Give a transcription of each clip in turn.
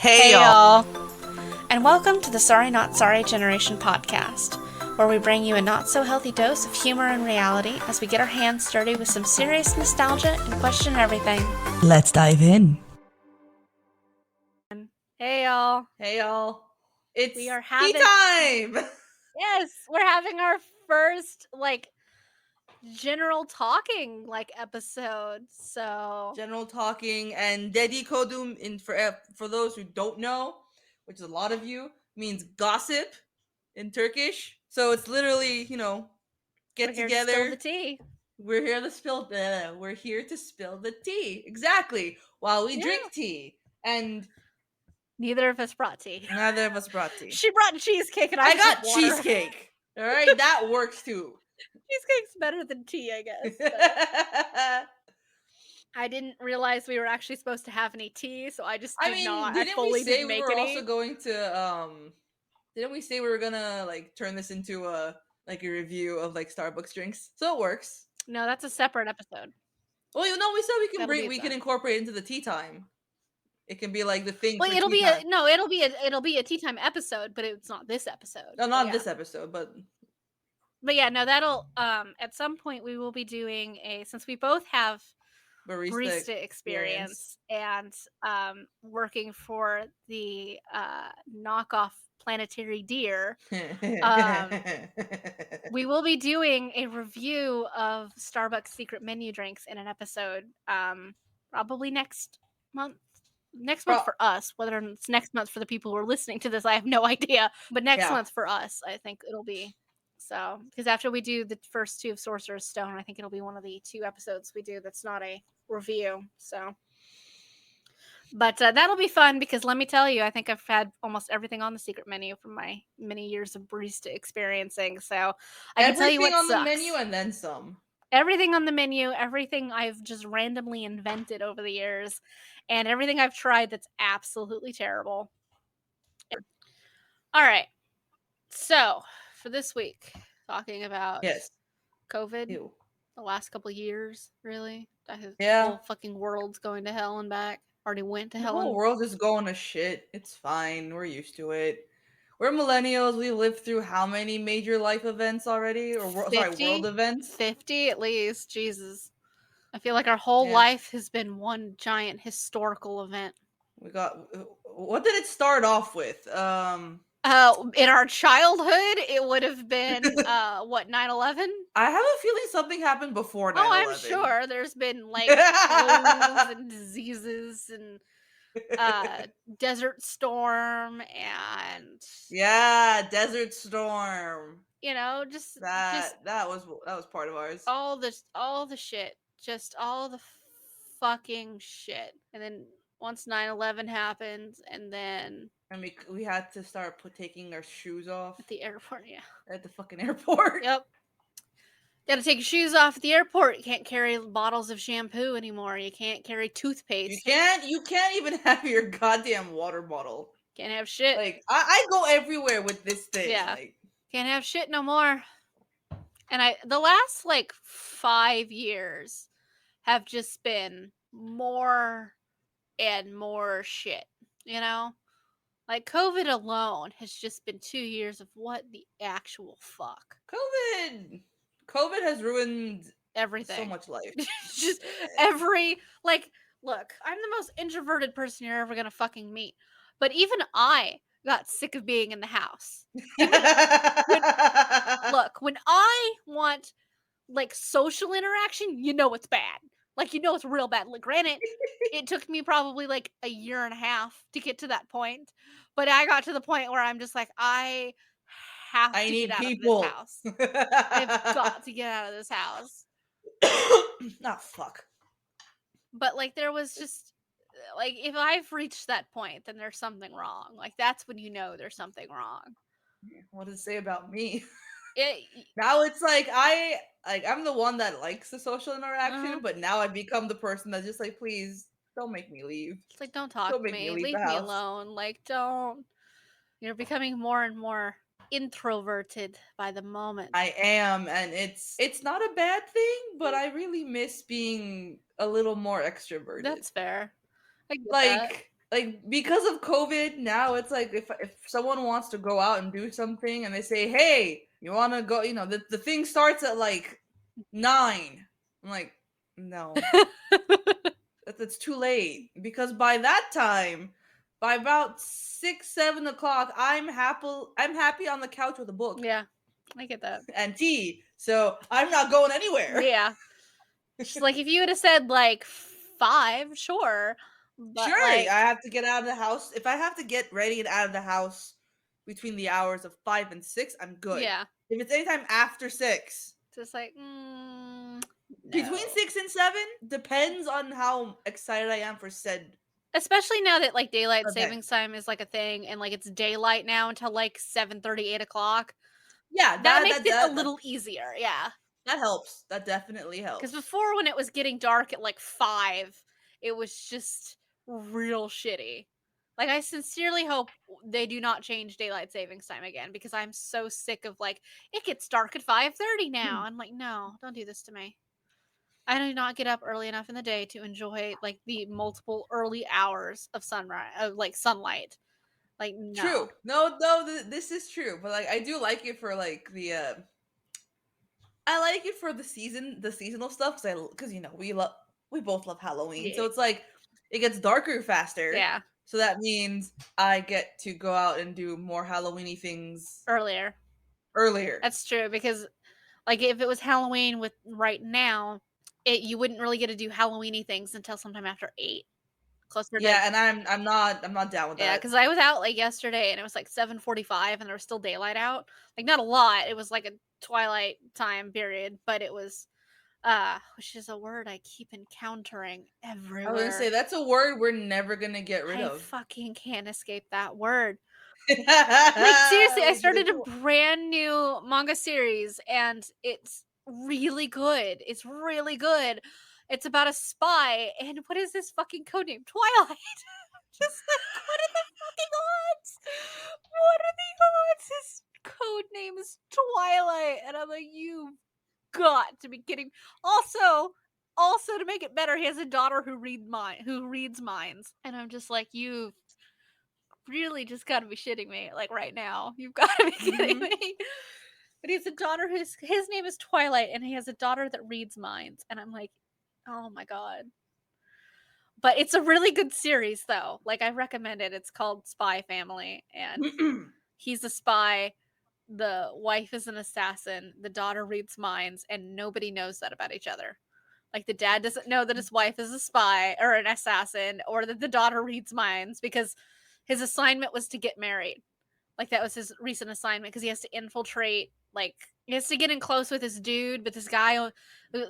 Hey y'all, and welcome to the Sorry Not Sorry Generation podcast, where we bring you a not so healthy dose of humor and reality as we get our hands dirty with some serious nostalgia and question everything. Let's dive in. Hey y'all. Hey y'all. It's We are tea time! Yes, we're having our first, general talking, episode, so... General talking and Dedikodu, for those who don't know, which is a lot of you, means gossip in Turkish. So it's literally, get we're together. Here to spill the tea. We're here to spill the tea. Exactly. While we drink tea. And neither of us brought tea. She brought cheesecake and I got cheesecake. All right, that works too. Cheesecake's better than tea, I guess. I didn't realize we were actually supposed to have any tea, so I just did not. Didn't I fully we say didn't we make were any. also going to didn't we say we were gonna turn this into a review of Starbucks drinks? So it works. No, that's a separate episode. Well, we said we can incorporate it into the tea time. It can be the thing. Well, it'll be a tea time episode, but it's not this episode. No, not this episode, but yeah, no, that'll at some point we will be doing since we both have barista experience and working for the knockoff planetary deer, we will be doing a review of Starbucks secret menu drinks in an episode probably next month for us. Whether it's next month for the people who are listening to this, I have no idea, but next month for us, I think it'll be. So, because after we do the first two of Sorcerer's Stone, I think it'll be one of the 2 episodes we do that's not a review. So, but that'll be fun because let me tell you, I think I've had almost everything on the secret menu from my many years of barista experiencing. So, I can tell you what on sucks. The menu and then some. Everything on the menu, everything I've just randomly invented over the years, and everything I've tried that's absolutely terrible. All right. So, for this week, talking about COVID, the last couple of years, really. The whole fucking world's going to hell and back. Already went to hell. The whole world is going to shit. It's fine. We're used to it. We're millennials. We lived through how many major life events already? World events? 50 at least. Jesus. I feel like our whole life has been one giant historical event. What did it start off with? In our childhood, it would have been 9/11? I have a feeling something happened before 9/11. Oh, I'm sure there's been flus and diseases and Desert Storm and Desert Storm. Just that was part of ours. All the shit, just all the fucking shit. And then once 9/11 happened, and then we had to start taking our shoes off at the airport. Yeah, at the fucking airport. Yep. Gotta take your shoes off at the airport. You can't carry bottles of shampoo anymore. You can't carry toothpaste. You can't even have your goddamn water bottle. Can't have shit. I go everywhere with this thing. Yeah. Can't have shit no more. And the last 5 years have just been more and more shit, COVID alone has just been 2 years of what the actual fuck. COVID has ruined everything. So much life. Just look, I'm the most introverted person you're ever gonna fucking meet. But even I got sick of being in the house. When I want social interaction, it's bad. It's real bad. Granted, it took me probably a year and a half to get to that point. But I got to the point where I'm just I have to get out of this house. I've got to get out of this house. Oh, fuck. But there was just if I've reached that point, then there's something wrong. That's when there's something wrong. What does it say about me? Now it's I'm the one that likes the social interaction, but now I've become the person that's just please don't make me leave. It's don't talk to me. Leave me alone. Don't. You're becoming more and more introverted by the moment. I am, and it's not a bad thing, but I really miss being a little more extroverted. That's fair. like because of COVID now, it's like if someone wants to go out and do something and they say, "Hey, you want to go?" The thing starts at like 9. I'm like, no, that's too late because by that time, by about 6, 7 o'clock, I'm happy on the couch with a book Yeah, I get that. and tea. So I'm not going anywhere. Yeah. Just like if you would have said like 5, sure. But Sure, I like, have to get out of the house. If I have to get ready and out of the house between the hours of 5 and 6, I'm good. yeah. If it's anytime after 6, Just like, between no. 6 and 7, depends on how excited I am for said Especially now that like daylight event. savings time is like a thing and like it's daylight now until like 7:30, 8 o'clock. Yeah, That that makes that it a that that, little easier. Yeah. that helps. That definitely Because helps. before, when it was getting dark at like 5, it was just real shitty. Like, I sincerely hope they do not change daylight savings time again because I'm so sick of like, it gets dark at 5:30 now. I'm like, no, don't do this to me. I do not get up early enough in the day to enjoy like the multiple early hours of sunrise, of like sunlight. Like, True. no. No, no, this is true. But like, I do like it for like I like it for the seasonal stuff because we both love Halloween, Yeah. so it's like it gets darker faster. Yeah. So that means I get to go out and do more Halloweeny things Earlier. earlier. That's true because like if it was Halloween with right now, you wouldn't really get to do Halloweeny things until sometime after 8. Closer to Yeah, and I'm not down with Yeah, that. because I was out like yesterday and it was like 7:45 and there was still daylight out. Like not a lot. It was like a twilight time period, but it was which is a word I keep encountering I was gonna say everywhere. that's a word we're never gonna get rid I of. fucking can't escape that word. Like, seriously, I We did it started a brand new manga series and it's really good. It's really good. It's about a spy, and what is his fucking codename? Twilight. Just like, what are the fucking odds? What are the odds? His code name is Twilight, and I'm like, you've got to be kidding. Also, to make it better, he has a daughter who reads minds, and I'm just like, you really just gotta be shitting me, like, right now. You've gotta be kidding Mhm. me. But he has a daughter whose his name is Twilight, and he has a daughter that reads minds, and I'm like, "Oh my god." But it's a really good series, though. Like, I recommend it. It's called Spy Family, and he's a spy, the wife is an assassin, the daughter reads minds, and nobody knows that about each other. Like, the dad doesn't know that his wife is a spy or an assassin or that the daughter reads minds because his assignment was to get married. Like, that was his recent assignment because he has to infiltrate, like, he has to get in close with this dude, but this guy,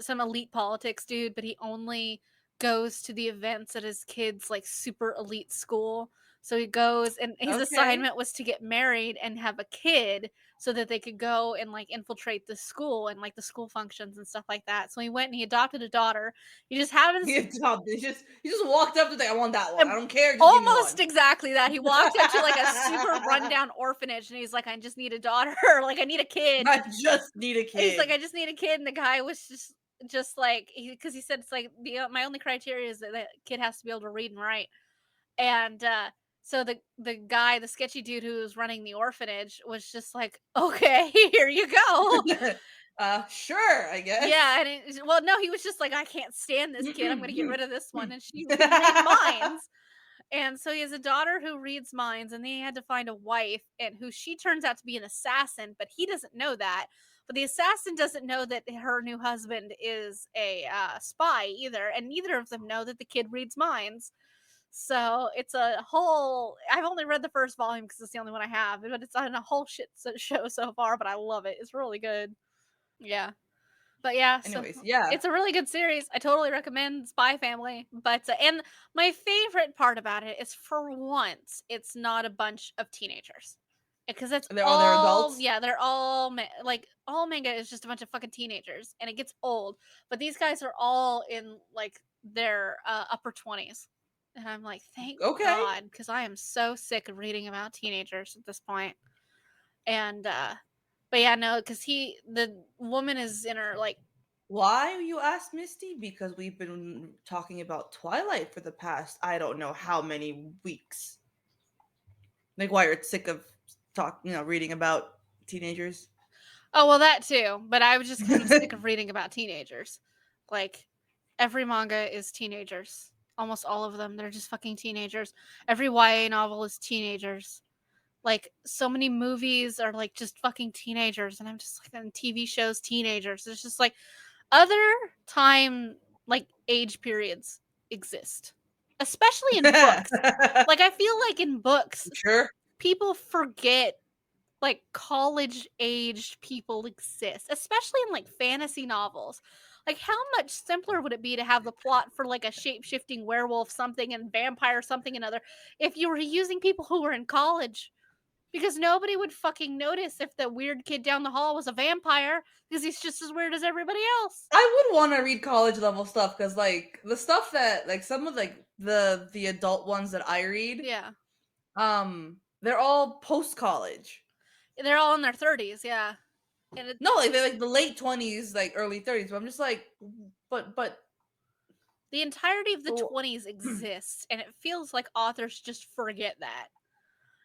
some elite politics dude, but he only goes to the events at his kid's, like, super elite school. So he goes, and his Okay. assignment was to get married and have a kid so that they could go and, like, infiltrate the school and, like, the school functions and stuff like that. So he went and he adopted a daughter. He just happens He just walked up to like, I want that one. I um, don't care, just give me one. almost exactly that. He walked up to, like, a super rundown orphanage, and he's like, "I just need a daughter," like, "I need a kid." I just need a He's like, kid. "I just need a kid," and the guy was just like because he said it's like, "My only criteria is that the kid has to be able to read and write." And, so the guy, the sketchy dude who was running the orphanage was just like, "Okay, here you go." Sure, I guess. Yeah, and well, no, he was just like, "I can't stand this kid. I'm gonna get rid of this one," and she can read minds. And so he has a daughter who reads minds, and then he had to find a wife, and who she turns out to be an assassin, but he doesn't know that. But the assassin doesn't know that her new husband is a spy either, and neither of them know that the kid reads minds. So it's a whole. I've only read the first volume because it's the only one I have, but it's on a whole show so far. But I love it. It's really good. Yeah. But yeah, so Anyways, yeah. it's a really good series. I totally recommend Spy Family. But and my favorite part about it is for once it's not a bunch of teenagers. Because that's They're all adults. yeah, they're all like all manga is just a bunch of fucking teenagers and it gets old. But these guys are all in like their upper 20s. And I'm like, thank Okay. God, because I am so sick of reading about teenagers at this point. And but yeah, no, because the woman is in her like Why, you ask, Misty? Because we've been talking about Twilight for the past, I don't know how many weeks. Like, why you're sick of reading about teenagers? Oh, well, that too, but I was just kind of sick of reading about teenagers. Like, every manga is teenagers. Almost all of them, they're just fucking teenagers. Every YA novel is teenagers. Like, so many movies are, like, just fucking teenagers, and I'm just like, and TV shows, teenagers. It's just like, other time, like, age periods exist, especially in books. Like, I feel like in books, Sure. people forget like college aged people exist, especially in like fantasy novels. Like, how much simpler would it be to have the plot for like a shape shifting werewolf something and vampire something another if you were using people who were in college? Because nobody would fucking notice if the weird kid down the hall was a vampire because he's just as weird as everybody else. I would want to read college level stuff because, like, the stuff that, like, some of like the adult ones that I read, Yeah. they're all post college. They're all in their 30s, yeah. And it, No, like they're like the late 20s, like early 30s. But I'm just like, but the entirety of the but 20s exists, and it feels like authors just forget that.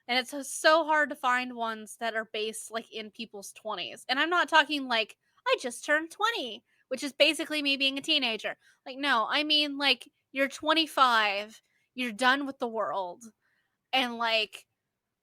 And it's so hard to find ones that are based like in people's 20s. And I'm not talking like I just turned 20, which is basically me being a teenager. Like, no, I mean like you're 25, you're done with the world, and like,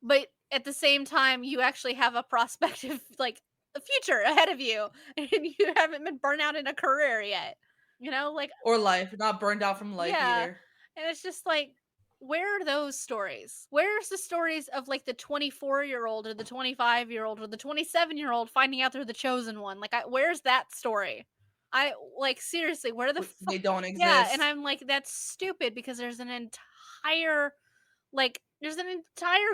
but at the same time, you actually have a prospective like a future ahead of you, and you haven't been burnt out in a career yet. Like, or life, not burned out from life yeah, either. and it's just like, where are those stories? Where's the stories of like the 24-year-old or the 25-year-old or the 27-year-old finding out they're the chosen one? Like, where's that story? I like seriously, where the fuck? They don't Yeah, and exist. I'm like, that's stupid because there's an entire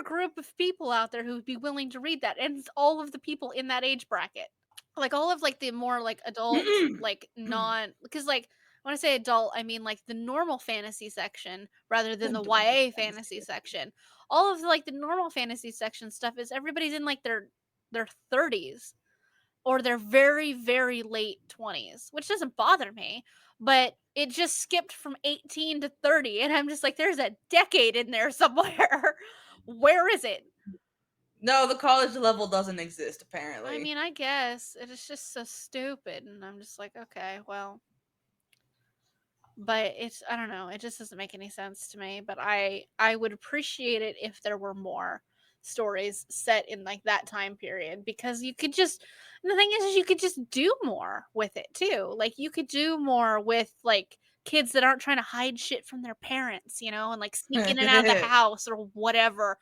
group of people out there who would be willing to read that, and it's all of the people in that age bracket. Like, all of, like, the more, like, adult, like, non because, like, when I say adult, I mean, like, the normal fantasy section rather than the Don't do YA fantasy fantasy. section. All of, like, the normal fantasy section stuff is everybody's in, like, their 30s or their very, very late 20s, which doesn't bother me, but it just skipped from 18 to 30, and I'm just like, "There's a decade in there somewhere. Where is it?" No, the college level doesn't exist I apparently. mean, I guess. It is just so stupid, and I'm just like, "Okay, well." But it's I don't know, it just doesn't make any sense to me, but I would appreciate it if there were more stories set in, like, that time period because you could just the thing is you could just do more with it too. Like, you could do more with, like, kids that aren't trying to hide shit from their parents, and, like, sneak in and out of the house or whatever.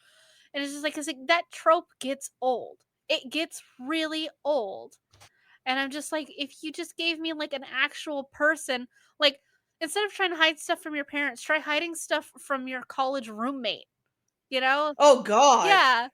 And it's just like 'cause, like, that trope gets old. It gets really old. And I'm just like, if you just gave me like an actual person, like instead of trying to hide stuff from your parents, try hiding stuff from your college roommate, you know? Oh god. Yeah.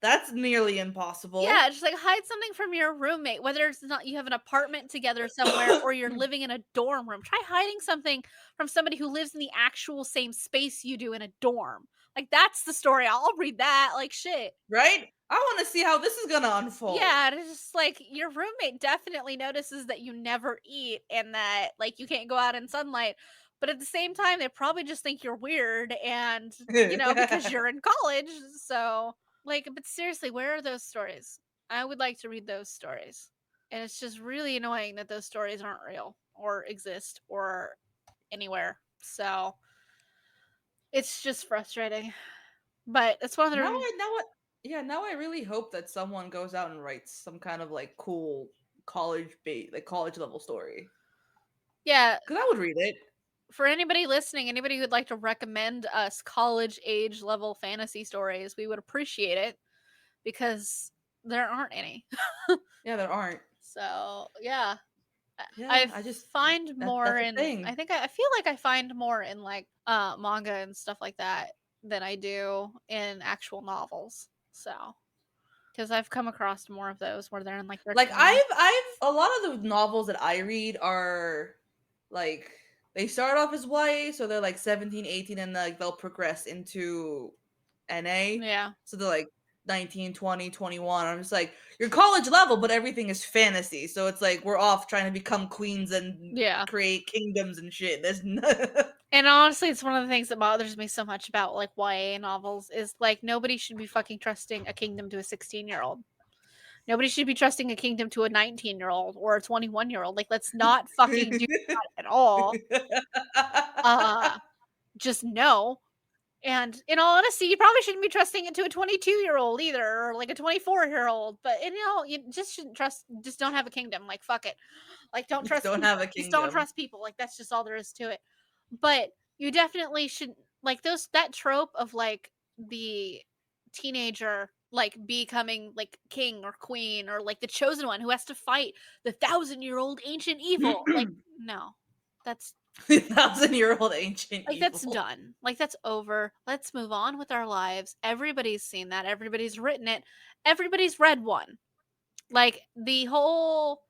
That's nearly Yeah, impossible. just like hide something from your roommate, whether it's not you have an apartment together somewhere or you're living in a dorm room. Try hiding something from somebody who lives in the actual same space you do in a dorm. Like, that's the story. I'll read that. Like, shit. Right? I want to see how this is going to unfold. Yeah, and it's just like your roommate definitely notices that you never eat and that like you can't go out in sunlight. But at the same time, they probably just think you're weird and because you're in college. So like, but seriously, where are those stories? I would like to read those stories. And it's just really annoying that those stories aren't real or exist or anywhere. So it's just frustrating. But it's one of the Now I really hope that someone goes out and writes some kind of like cool college level story. yeah, Cuz I would read it. for anybody listening, anybody who'd like to recommend us college age level fantasy stories, we would appreciate it because there aren't any. Yeah, there aren't. So, yeah. Yeah, I I just find more that's a in thing. I think I feel like I find more in like manga and stuff like that than I do in actual novels. So, because I've come across more of those where they're in like their Like 20s. I've a lot of the novels that I read are like they start off as YA, so they're like 17, 18, and like they'll progress into NA. Yeah. So they're like 19, 20, 21. I'm just like, you're college level, but everything is fantasy. So it's like we're off trying to become queens and Yeah. create kingdoms and shit. There's no And honestly, it's one of the things that bothers me so much about like YA novels is like nobody should be fucking trusting a kingdom to a 16-year-old. Nobody should be trusting a kingdom to a 19-year-old or a 21-year-old. Like, let's not fucking do that at all. Just no. And in all honesty, you probably shouldn't be trusting it to a 22-year-old either, or like a 24-year-old. But you just shouldn't trust. Just don't have a kingdom. Like, fuck it. Like, don't Just trust don't people. have a Just don't kingdom. trust people. Like, that's just all there is to it. But you definitely should like that trope of like the teenager like becoming like king or queen or like the chosen one who has to fight the 1,000-year-old ancient evil. Like, no, that's 1,000-year-old ancient like that's evil. done. Like, that's over. Let's move on with our lives. Everybody's seen that. Everybody's written it. Everybody's read one. Like the whole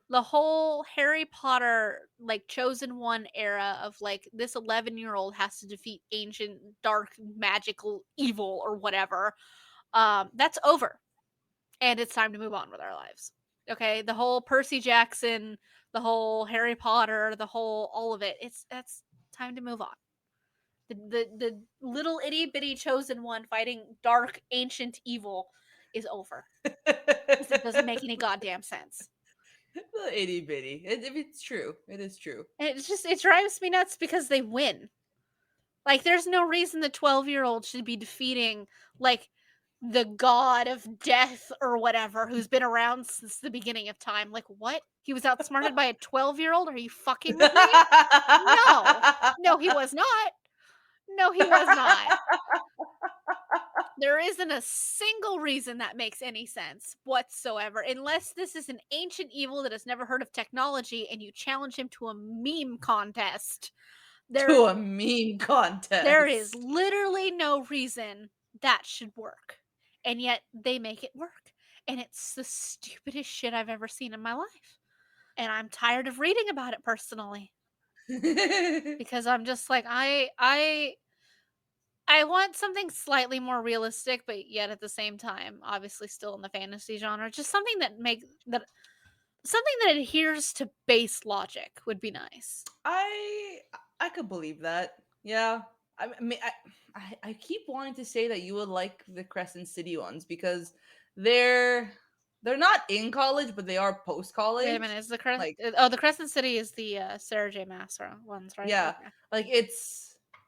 Harry Potter like chosen one era of like this 11-year-old has to defeat ancient dark magical evil or whatever. That's over. And it's time to move on with our lives. Okay? The whole Percy Jackson, the whole Harry Potter, the whole all of it. That's time to move on. The little itty bitty chosen one fighting dark ancient evil is over. Because it doesn't make any goddamn sense. Itty bitty. It's true. It is true. And it drives me nuts because they win. Like, there's no reason the 12-year-old should be defeating like the god of death or whatever who's been around since the beginning of time. Like, what? He was outsmarted by a 12-year-old? Are you fucking with me? No. No, he was not. No, he was not. There isn't a single reason that makes any sense whatsoever, unless this is an ancient evil that has never heard of technology and you challenge him to a meme contest. To a meme There is contest. literally no reason that should work. And yet they make it work. And it's the stupidest shit I've ever seen in my life. And I'm tired of reading about it personally because I'm just like I want something slightly more realistic, but yet at the same time, obviously still in the fantasy genre. Just something something that adheres to base logic would be nice. I I could believe that. Yeah. I mean, I keep wanting to say that you would like the Crescent City ones because they're they're not in college, but they are post Wait a college. minute, is the Like, oh, the Crescent City is the Sarah J. Maas ones, right? yeah, Okay. like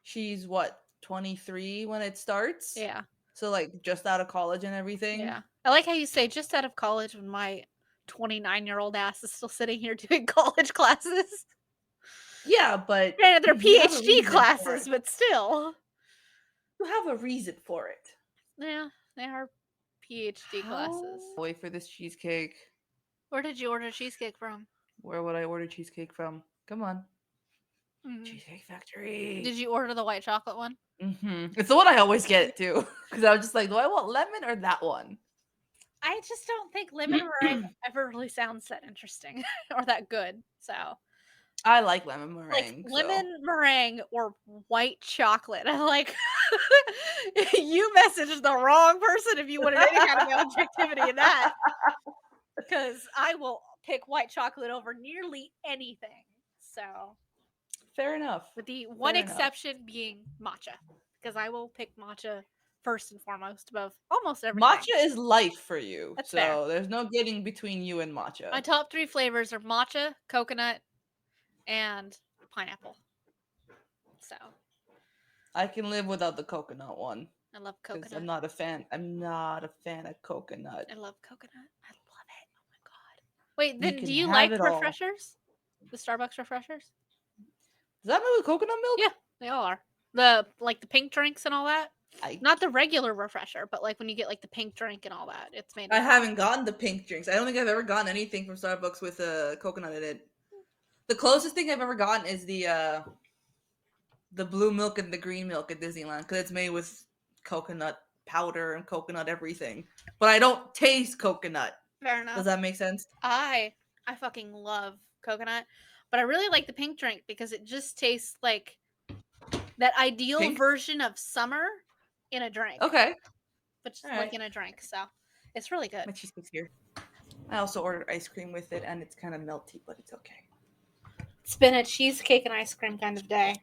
she's what, 23 when it starts, Yeah. so like just out of college and everything. Yeah. I like how you say just out of college when my 29-year-old ass is still sitting here doing college classes. Yeah, but Granted, they're you have a PhD reason for it. classes, but still. You have a reason for it. Yeah, they are PhD How? classes. Wait for this cheesecake. Where did you order cheesecake from? Where would I order cheesecake from? Come on. Mhm. Cheesecake Factory. Did you order the white chocolate one? It's the one I always get too. Because I was just like, do I want lemon or that one? I just don't think lemon meringue ever really sounds that interesting or that good. So, I like lemon like meringue, so lemon meringue or white chocolate. I'm like, you messaged the wrong person if you wanted any kind of objectivity in that. Because I will pick white chocolate over nearly anything. So, fair enough. with the one Fair enough. exception being matcha, because I will pick matcha first and foremost above almost everything. Matcha is life for you, That's so fair. there's no getting between you and matcha. My top 3 flavors are matcha, coconut, and pineapple. So, I can live without the coconut one I love because coconut. I'm not a fan. I'm not a fan of coconut. I love coconut. I love it. Oh my god. Wait, You then can do you have like it all. refreshers? The Starbucks refreshers? Does that mean with coconut milk? Yeah, they all are. The pink drinks and all that. I Not the regular refresher, but like when you get like the pink drink and all that. It's made. I haven't gotten the pink drinks. I don't think I've ever gotten anything from Starbucks with coconut in it. The closest thing I've ever gotten is the blue milk and the green milk at Disneyland because it's made with coconut powder and coconut everything. But I don't taste coconut. Fair enough. Does that make sense? I fucking love coconut, but I really like the pink drink because it just tastes like that ideal Pink? version of summer in a drink. Okay. But just All like right. in a drink. So It's really good. My cheesecake's here. I also ordered ice cream with it, and it's kind of melty, but it's okay. It's been a cheesecake and ice cream kind of day.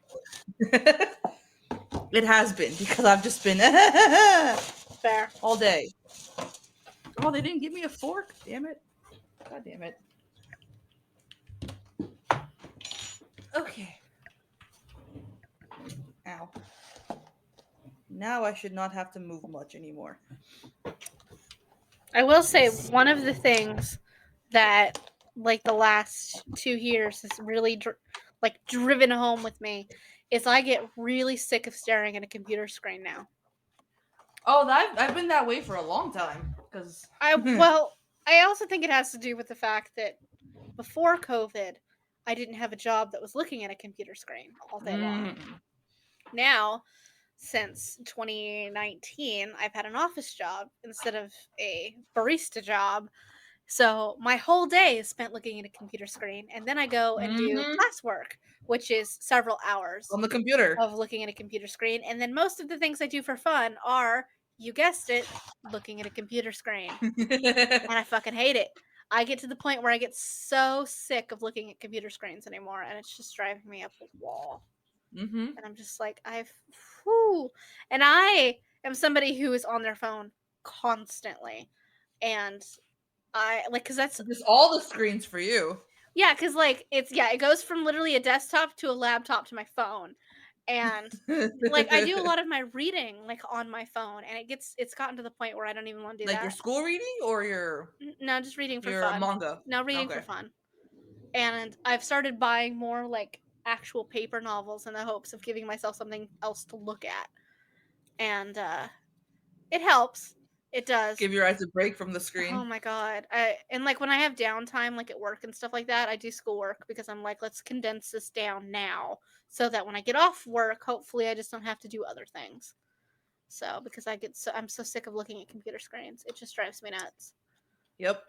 It has been, because I've just been Fair. all day. Oh, they didn't give me a fork. Damn it. God damn it. Okay. Ow. Now I should not have to move much anymore. I will say one of the things that like the last 2 years has really driven home with me is I get really sick of staring at a computer screen now. Oh, I've been that way for a long time. Because I also think it has to do with the fact that before COVID, I didn't have a job that was looking at a computer screen all day long. Now, since 2019, I've had an office job instead of a barista job. So my whole day is spent looking at a computer screen, and then I go and do classwork, which is several hours on the computer of looking at a computer screen. And then most of the things I do for fun are, you guessed it, looking at a computer screen. And I fucking hate it. I get to the point where I get so sick of looking at computer screens anymore, and it's just driving me up a wall. And I'm just like, and I am somebody who is on their phone constantly, and I like, because that's just all the screens for you. Yeah, because like it goes from literally a desktop to a laptop to my phone, and like I do a lot of my reading like on my phone, and it's gotten to the point where I don't even want to do like that. Your school reading or your No, just reading for your fun. manga. No, reading for fun. And I've started buying more like actual paper novels in the hopes of giving myself something else to look at, and it helps. It does. Give your eyes a break from the screen. Oh my god. And like when I have downtime like at work and stuff like that, I do schoolwork because I'm like, let's condense this down now so that when I get off work, hopefully I just don't have to do other things. So because I'm so sick of looking at computer screens. It just drives me nuts. Yep.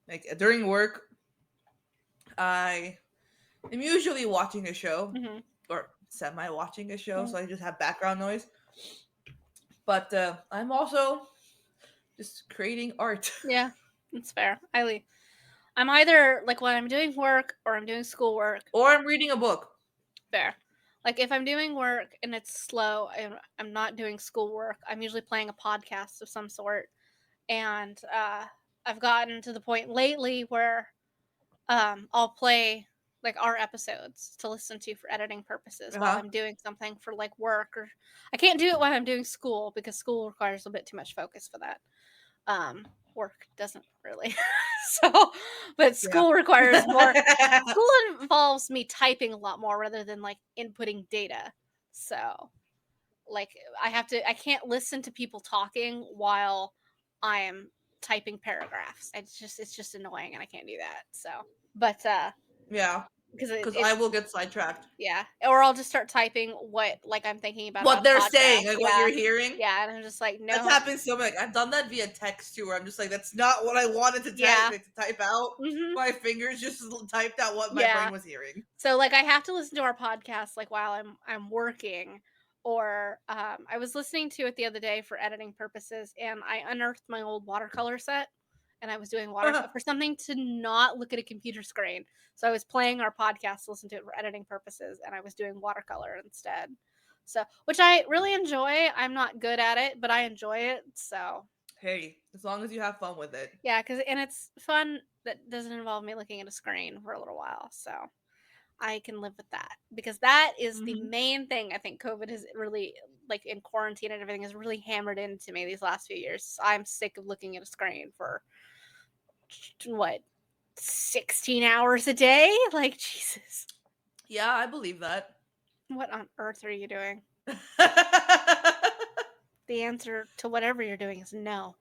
Like during work, I am usually watching a show or semi-watching a show, so I just have background noise. But I'm also just creating art. Yeah, that's fair. I'm either like when I'm doing work or I'm doing schoolwork. Or I'm reading a book. Fair. Like if I'm doing work and it's slow and I'm not doing schoolwork, I'm usually playing a podcast of some sort. And I've gotten to the point lately where I'll play like our episodes to listen to for editing purposes while I'm doing something for like work, or I can't do it while I'm doing school because school requires a bit too much focus for that. Work doesn't really. But school requires more. School involves me typing a lot more rather than like inputting data. So like I can't listen to people talking while I am typing paragraphs. It's just annoying, and I can't do that. So, but yeah, because I will get sidetracked. Yeah, or I'll just start typing what like I'm thinking about what they're saying, like what you're hearing. Yeah, and I'm just like, no. That's happened so much. I've done that via text too, where I'm just like, that's not what I wanted to type out. My fingers just typed out what my brain was hearing. So like I have to listen to our podcast like while I'm working. Or I was listening to it the other day for editing purposes, and I unearthed my old watercolor set, and I was doing watercolor for something to not look at a computer screen. So I was playing our podcast to listen to it for editing purposes, and I was doing watercolor instead. So, which I really enjoy. I'm not good at it, but I enjoy it. So, hey, as long as you have fun with it. Yeah, and it's fun that doesn't involve me looking at a screen for a little while. So, I can live with that, because that is the main thing I think COVID has really, like in quarantine and everything, has really hammered into me these last few years. I'm sick of looking at a screen for, 16 hours a day? Like, Jesus. Yeah, I believe that. What on earth are you doing? The answer to whatever you're doing is no.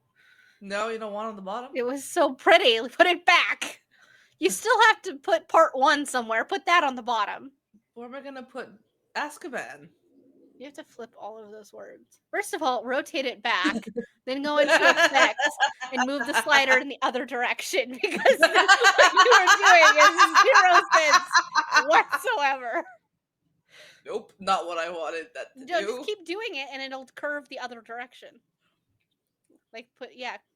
No, you don't want it on the bottom? It was so pretty. Put it back. You still have to put part 1 somewhere. Put that on the bottom. Where am I going to put Azkaban? You have to flip all of those words. First of all, rotate it back, then go into effects and move the slider in the other direction, because what you are doing is 0 sense whatsoever. Nope, not what I wanted that to do. Just keep doing it and it'll curve the other direction. Like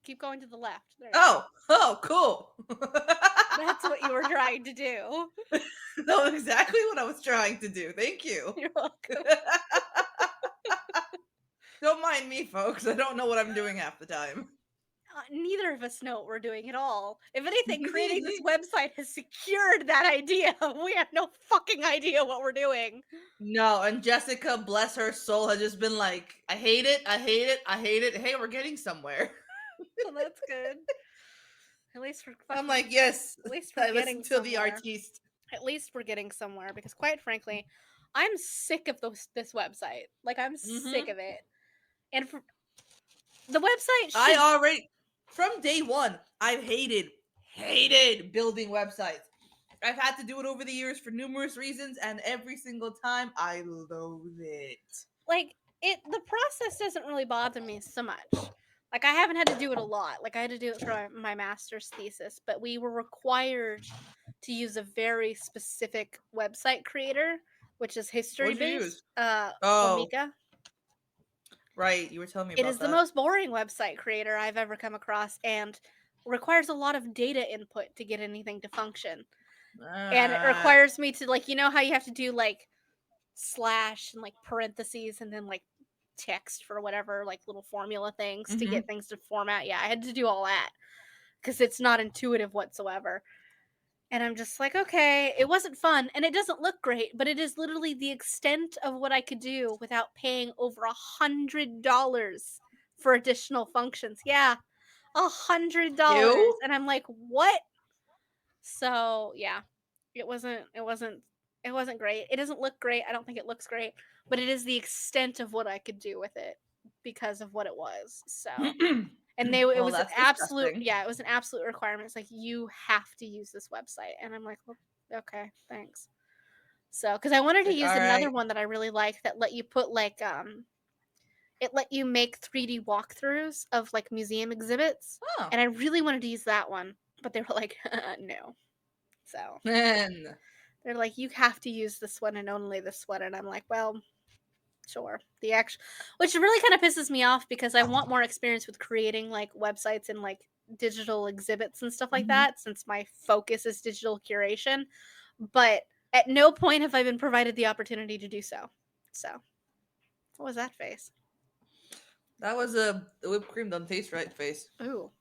keep going to the left. There you Oh, oh, cool. go. That's what you were trying to do. That's exactly what I was trying to do. Thank you. You're welcome. Don't mind me, folks. I don't know what I'm doing half the time. Neither of us know what we're doing at all. If anything, creating this website has secured that idea. We have no fucking idea what we're doing. No, and Jessica, bless her soul, has just been like, I hate it, I hate it, I hate it. Hey, we're getting somewhere. Well, that's good. At least we're fucking, I'm like, yes, at least we're I getting listen to the somewhere. artiste. At least we're getting somewhere because, quite frankly, I'm sick of this website. Like, I'm sick of it. And the website should... I already, from day one, I've hated building websites. I've had to do it over the years for numerous reasons, and every single time I loathe it. Like, the process doesn't really bother me so much. Like, I haven't had to do it a lot. Like, I had to do it for my master's thesis, but we were required to use a very specific website creator, which is history-based. Omika. Right, you were telling me It about is the that. most boring website creator I've ever come across, and requires a lot of data input to get anything to function. And it requires me to, like, you know how you have to do, like, slash and, like, parentheses and then, like, text for whatever, like, little formula things to get things to format. Yeah, I had to do all that because it's not intuitive whatsoever. And I'm just like, okay, it wasn't fun and it doesn't look great, but it is literally the extent of what I could do without paying over $100 for additional functions. Yeah, $100. You? And I'm like, what? So yeah, it wasn't great. It doesn't look great. I don't think it looks great, but it is the extent of what I could do with it because of what it was. So and it Well, was an that's absolute, disgusting. yeah, it was an absolute requirement. It's like, you have to use this website. And I'm like, well, okay, thanks. So, because I wanted to Like, use all another right. one that I really like that let you put like, it let you make 3D walkthroughs of like museum exhibits. Oh. And I really wanted to use that one, but they were like, no. So Man. they're like, you have to use this one and only this one. And I'm like, well, sure. Which really kind of pisses me off because I want more experience with creating like websites and like digital exhibits and stuff like that, since my focus is digital curation. But at no point have I been provided the opportunity to do so. So, what was that face? That was a whipped cream doesn't taste right face. Ooh,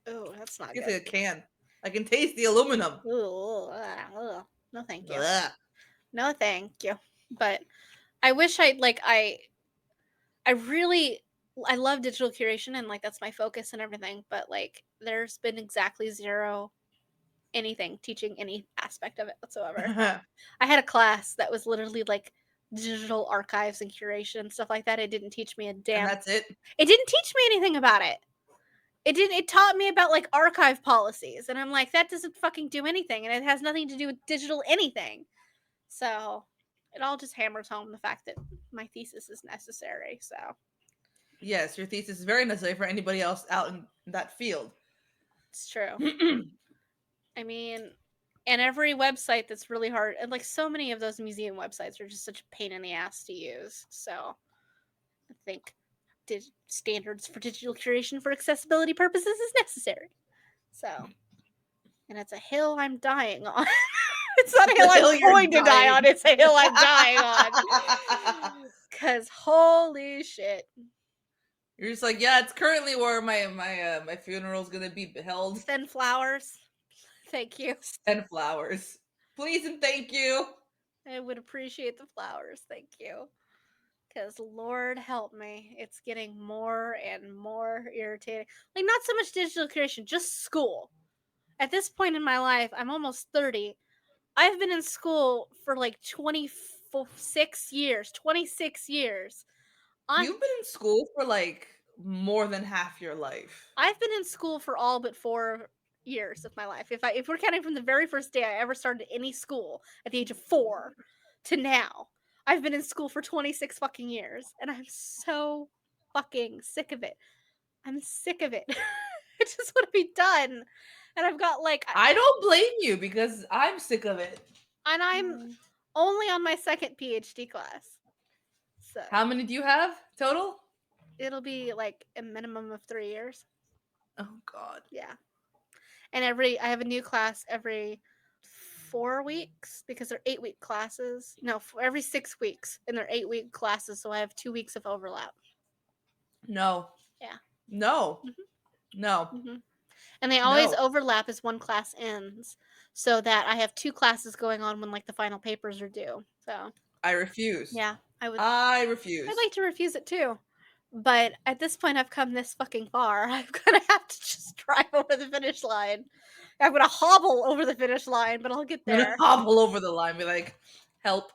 that's not It's good. like a can. I can taste the aluminum. Ooh, no, thank you. Ugh. No, thank you. But I wish I really I love digital curation and like that's my focus and everything, but like there's been exactly zero anything teaching any aspect of it whatsoever. I had a class that was literally like digital archives and curation and stuff like that. It didn't teach me a And damn. that's it. It didn't teach me anything about it. It taught me about like archive policies and I'm like, that doesn't fucking do anything and it has nothing to do with digital anything. So it all just hammers home the fact that my thesis is necessary. So Yes, your thesis is very necessary for anybody else out in that field. it's true. I mean, and every website that's really hard, and like so many of those museum websites are just such a pain in the ass to use. So I think standards for digital curation for accessibility purposes is necessary. So, and it's a hill I'm dying on. It's not a hill I'm going to die on. It's a hill I'm dying on. Cause holy shit. You're just like, yeah, it's currently where my funeral's gonna be held. Send flowers. Thank you. Send flowers, please and thank you. I would appreciate the flowers. Thank you. Because Lord help me, it's getting more and more irritating. Like, not so much digital curation, just school. At this point in my life, I'm almost 30. I've been in school for like 26 years. 26 years. You've been in school for like more than half your life. I've been in school for all but 4 years of my life. If we're counting from the very first day I ever started any school at the age of 4 to now, I've been in school for 26 fucking years and I'm so fucking sick of it. I'm sick of it. I just want to be done. And I've got like I don't blame you because I'm sick of it. and I'm only on my second PhD class. So How many do you have total? It'll be like a minimum of 3 years. Oh God. Yeah. And I have a new class every 4 weeks because they're 8-week classes. No, every 6 weeks, and they're 8-week classes, so I have 2 weeks of overlap. No. Yeah. No. Mhm. No. Mhm. And they always No. overlap as one class ends, so that I have 2 classes going on when, like, the final papers are due. So, I refuse. yeah, I I'd refuse. like to refuse it too. But at this point, I've come this fucking far. I'm gonna have to just drive over the finish line. I'm gonna hobble over the finish line, but I'll get I'm gonna there. hobble over the line, be like, "Help!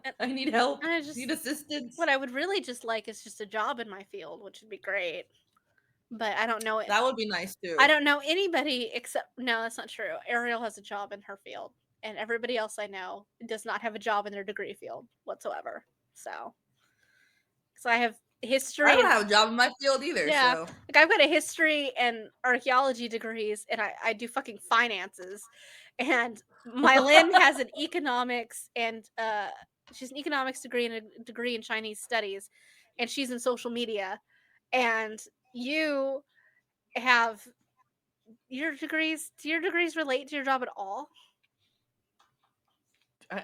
And I need help. and I Need just assistance." what I would really just like is just a job in my field, which would be great. But I don't know it. That would be nice I too. don't know anybody except no, that's not true. Ariel has a job in her field, and everybody else I know does not have a job in their degree field whatsoever. So I have I history don't and have a job in my field either, yeah, so like I've got a history and archaeology degrees, and I do fucking finances, and my Lynn has an economics and she's an economics degree and a degree in Chinese studies, and she's in social media, and you have your degrees. Do your degrees relate to your job at all?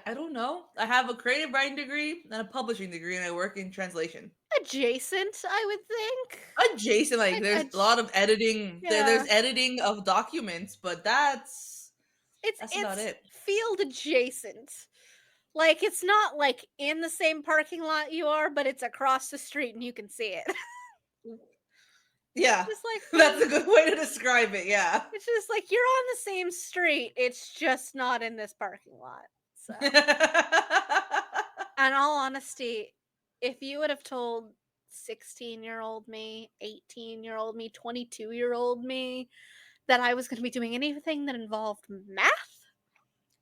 I don't know. I have a creative writing degree and a publishing degree, and I work in translation. Adjacent, I would think. Adjacent, like Like there's a lot of editing. There's yeah, editing of documents, but that's about it's it. field adjacent. Like, it's not, like, in the same parking lot you are, but it's across the street and you can see it. Yeah, Just like, that's a good way to describe it. Yeah. it's just like you're on the same street, it's just not in this parking lot. So, in all honesty, if you would have told 16-year-old me, 18-year-old me, 22-year-old me that I was gonna be doing anything that involved math,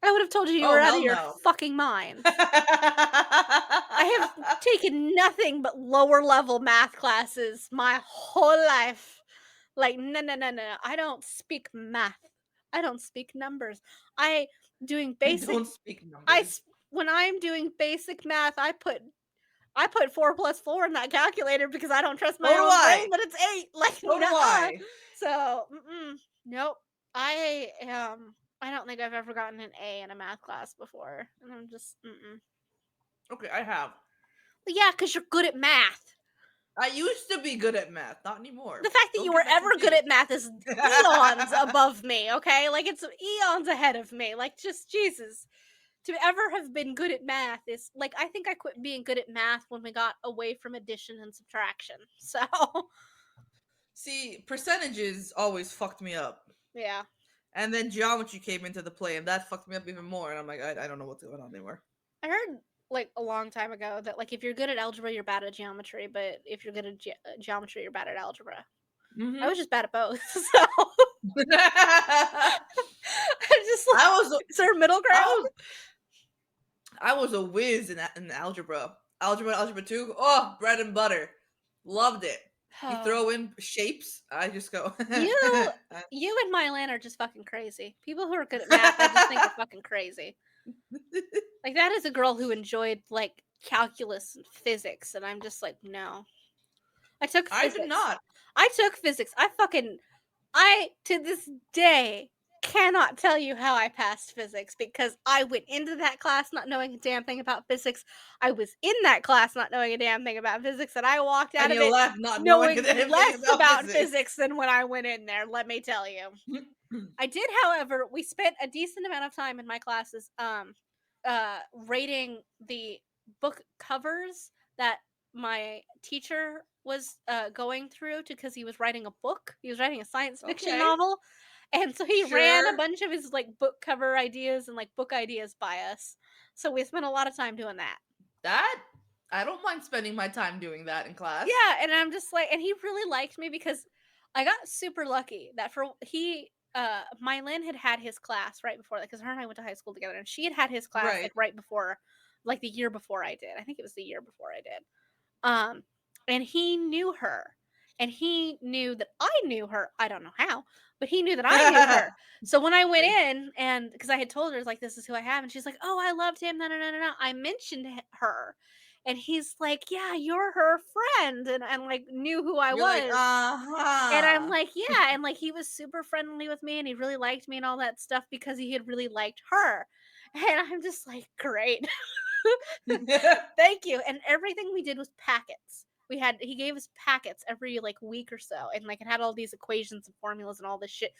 I would have told you you Oh were out of hell your no. fucking mind. I have taken nothing but lower level math classes my whole life. Like, no, no, no, no. I don't speak math. I don't speak numbers. I doing I basic. don't speak numbers. When I'm doing basic math, I put 4 plus 4 in that calculator because I don't trust So my do own I. brain that it's 8. Like, So do nuh-uh. I. So, nope. I don't think I've ever gotten an A in a math class before, and I'm just mm-mm. Okay, I have. Well, yeah, because you're good at math. I used to be good at math, not The anymore. fact that Don't you were get that ever good confused. at math is eons above me, okay? Like, it's eons ahead of me. Like, just Jesus. To ever have been good at math is like, I think I quit being good at math when we got away from addition and subtraction. So, See, percentages always fucked me up. yeah. And then geometry came into the play, and that fucked me up even more. And I'm like, I don't know what's going on anymore. I heard like a long time ago that like if you're good at algebra, you're bad at geometry, but if you're good at geometry, you're bad at algebra. I Mm-hmm. was just bad at both. So, I'm just like, I was, is there a middle I ground? was, I was a whiz in algebra. Algebra, algebra two. Oh, bread and butter. Loved it. You Oh. throw in shapes, I just go. You you and Mylan are just fucking crazy. People who are good at math, I just think are fucking crazy. Like that is a girl who enjoyed like calculus and physics, and I'm just like, no. I took I did physics. not. I took physics. I to this day cannot tell you how I passed physics because I went into that class not knowing a damn thing about physics. I was in that class not knowing a damn thing about physics, and I walked out And of you it left not knowing knowing anything less about about physics. physics than when I went in there, let me tell you. I did, however, we spent a decent amount of time in my classes rating the book covers that my teacher was going through because he was writing a book. He was writing a science fiction Okay. novel. And so he ran a Sure. bunch of his like book cover ideas and like book ideas by us. So we spent a lot of time doing that. That I don't mind spending my time doing that in class. Yeah, and I'm just like, and he really liked me because I got super lucky that Mylin had his class right before that because her and I went to high school together, and she had his class Right. like right before, like the year before I did. I think it was the year before I did. Um, and he knew her, and he knew that I knew her. I don't know how, but he knew that I knew her. So when I went Right. in, and because I had told her like this is who I have, and she's like, "Oh, I loved him." No, no, no, no, no. I mentioned her, And he's like, yeah, you're her friend. And like knew who I You're like, was. And I'm uh-huh. like, yeah. And like he was super friendly with me and he really liked me and all that stuff because he had really liked her. And I'm just like, great. Thank you. And everything we did was packets. He gave us packets every like week or so. And like it had all these equations and formulas and all this shit.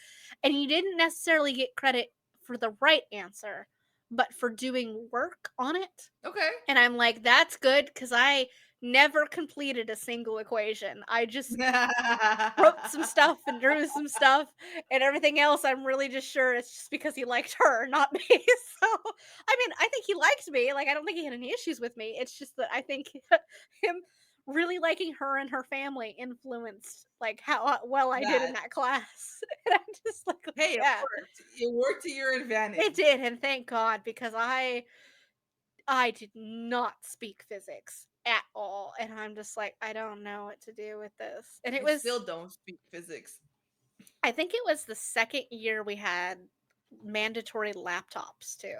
And he didn't necessarily get credit for the right answer, but for doing work on it. Okay. And I'm like, that's good because I never completed a single equation. I just wrote some stuff and drew some stuff, and everything else I'm really just sure it's just because he liked her, not me. So, I mean, I think he liked me. Like, I don't think he had any issues with me. It's just that I think him really liking her and her family influenced like how well I did in That. that class. And I'm just like, Hey, it yeah, worked. It worked to your it advantage. did, and thank God because I did not speak physics at all, and I'm just like, I don't know what to do with this. And it I was still don't speak physics. I think it was the second year we had mandatory laptops too.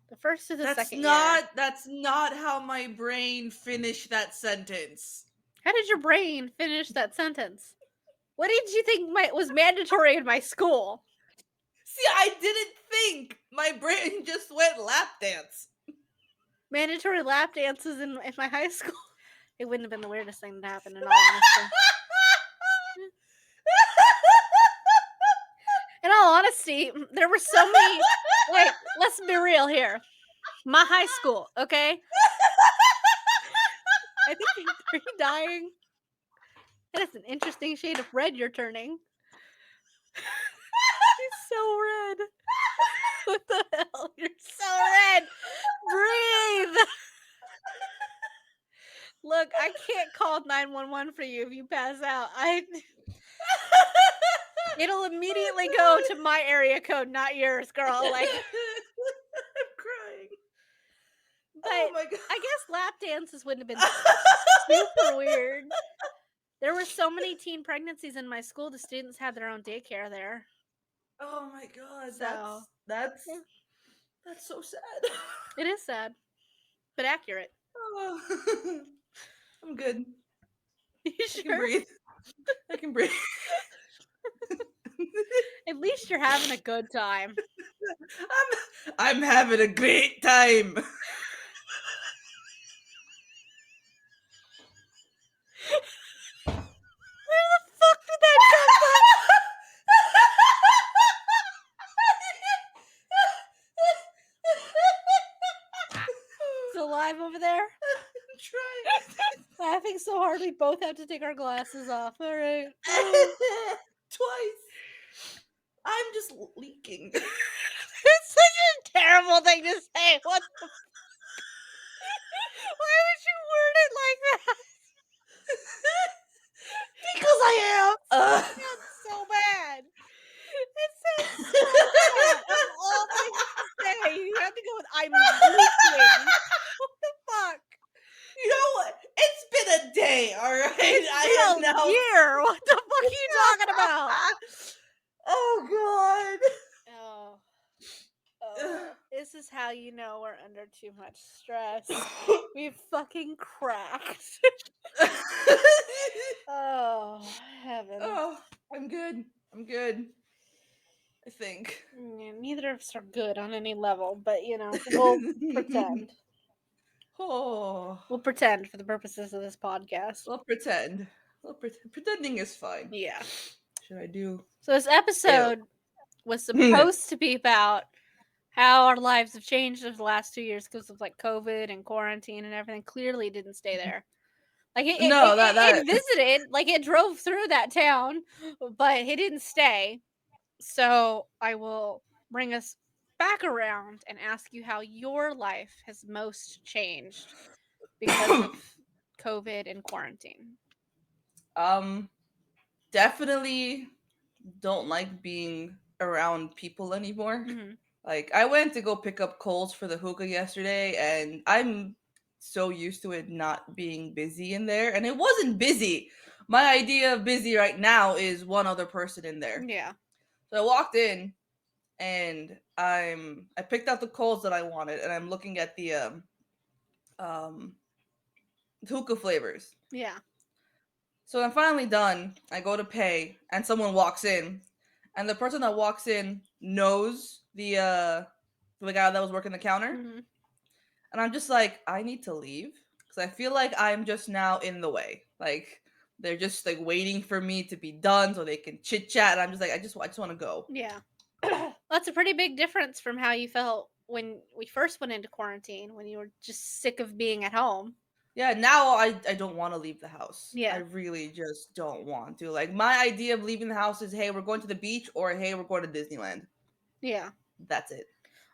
The first or the second year. That's not how my brain finished that sentence. How did your brain finish that sentence? What did you think was mandatory in my school? See, I didn't think. My brain just went lap dance. Mandatory lap dances in my high school. It wouldn't have been the weirdest thing to happen in all honesty. In all honesty, there were so many. Wait, let's be real here. My high school, okay? I think are you dying? That is an interesting shade of red you're turning. You're so red. What the hell? You're so red. Breathe. Look, I can't call 911 for you if you pass out. It'll immediately go to my area code, not yours, girl. Like, I'm crying. but Oh my god. I guess lap dances wouldn't have been super weird. There were so many teen pregnancies in my school. The students had their own daycare there. Oh my god. So yeah, That's so sad. it is sad, but accurate. Oh, I'm good. You I can sure? breathe. I can breathe. At least you're having a good time. I'm having a great time. Where the fuck did that come from? It's alive over there. I'm trying. Laughing so hard we both have to take our glasses off. All right. Twice. I'm just leaking. It's such a terrible thing to say. What the Why would you word it like that? Because I am. It sounds so bad. It sounds so bad. Of all things to say, you have to go with I'm leaking. What the fuck? You know what? It's been a day, alright? It's I am been a now. year. What the fuck are you talking about? Oh Oh. This is how you know we're under too much stress. god. We've fucking cracked. Oh, heaven. Oh, I'm good. I'm good. I think. Neither of us are good on any level, but you know, we'll pretend. Oh, We'll pretend for the purposes of this podcast. we'll pretend. Pretending is fine. Yeah. Should I do? So this episode was supposed to be about how our lives have changed over the last 2 years because of like COVID and quarantine and everything. Clearly, it didn't stay there. Like No, it visited, like it drove through that town, but it didn't stay. So I will bring us back around and ask you how your life has most changed because of COVID and quarantine. Definitely don't like being around people anymore. Mm-hmm. Like I went to go pick up coals for the hookah yesterday, and I'm so used to it not being busy in there, and it wasn't busy. My idea of busy right now is one other person in there. Yeah. So I walked in, and I picked out the coals that I wanted, and I'm looking at the hookah flavors. Yeah. So I'm finally done. I go to pay, and someone walks in, and the person that walks in knows the guy that was working the counter, Hmm. and I'm just like, I need to leave because I feel like I'm just now in the way. Like they're just like waiting for me to be done so they can chit chat, and I'm just like, I just want to go. Yeah. That's a pretty big difference from how you felt when we first went into quarantine, when you were just sick of being at home. Yeah, now I don't want to leave the house. I Yeah. really just don't want to. Like my idea of leaving the house is, hey, we're going to the beach, or hey, we're going to Disneyland. Yeah. That's it.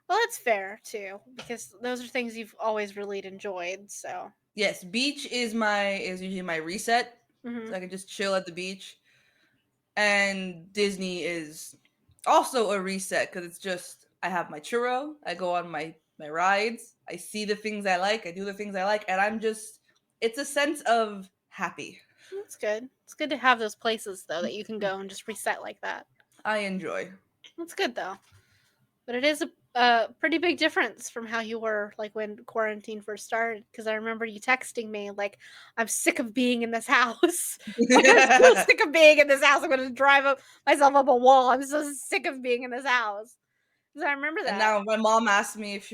Well, that's fair too, because those are things you've always really enjoyed. So. Yes, beach is usually my reset, Hmm. so I can just chill at the beach. And Disney is also a reset because it's just I have my churro, I go on my rides, I see the things I like, I do the things I like, and I'm just it's a sense of happy. That's good. It's good to have those places though that you can go and just reset like that. I enjoy. That's good though. But it is a pretty big difference from how you were like when quarantine first started. Because I remember you texting me like, "I'm sick of being in this house. Like I'm so sick of being in this house. I'm going to drive myself up a wall. I'm so sick of being in this house." Because I remember And that. now my mom asked me if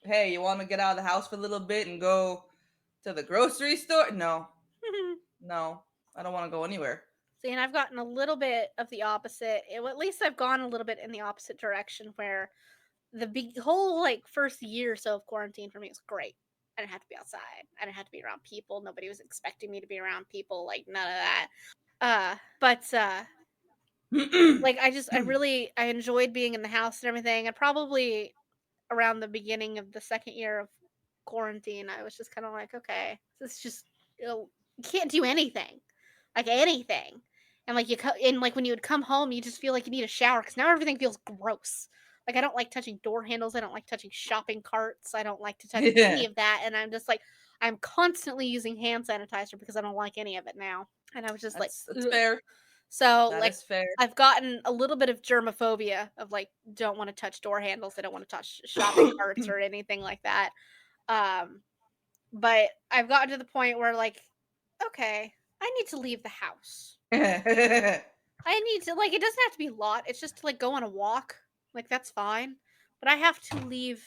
hey, you want to get out of the house for a little bit and go to the grocery store? No, no, I don't want to go anywhere. See, and I've gotten a little bit of the opposite. Well, at least I've gone a little bit in the opposite direction where whole like first year or so of quarantine for me was great. I didn't have to be outside. I didn't have to be around people. Nobody was expecting me to be around people. Like none of that. But like I enjoyed being in the house and everything. And probably around the beginning of the second year of quarantine, I was just kind of like, okay, this just you can't do anything, like anything. And like and like when you would come home, you just feel like you need a shower because now everything feels gross. Like I don't like touching door handles. I don't like touching shopping carts. I don't like to touch any Yeah, of that. And I'm just like, I'm constantly using hand sanitizer because I don't like any of it now. And I was just like, that's ugh. fair. So That like is fair. I've gotten a little bit of germophobia of like don't want to touch door handles. I don't want to touch shopping carts or anything like that. Um, but I've gotten to the point where like, okay, I need to leave the house. I need to like it doesn't have to be a lot. It's just to like go on a walk. Like that's fine. But I have to leave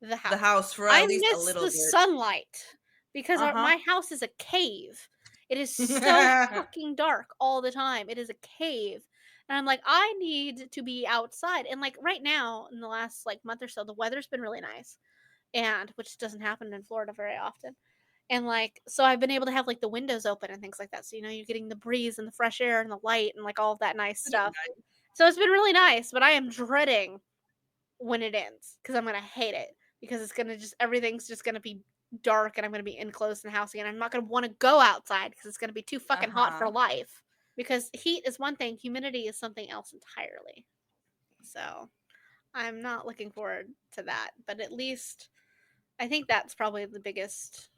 the The house. house for I at least a miss little the bit. sunlight because Uh-huh. my house is a cave. It is so fucking dark all the time. It is a cave. And I'm like, I need to be outside. And like right now, in the last like month or so, the weather's been really nice. And which doesn't happen in Florida very often. And like, so I've been able to have like the windows open and things like that. So, you're getting the breeze and the fresh air and the light and like all of that nice stuff. So it's been really nice, but I am dreading when it ends because I'm gonna hate it because it's gonna just everything's just gonna be dark and I'm gonna be enclosed in the house again. I'm not gonna want to go outside because it's gonna be too fucking hot for Uh-huh. life. Because heat is one thing, humidity is something else entirely. So I'm not looking forward to that. But at least I think that's probably the biggest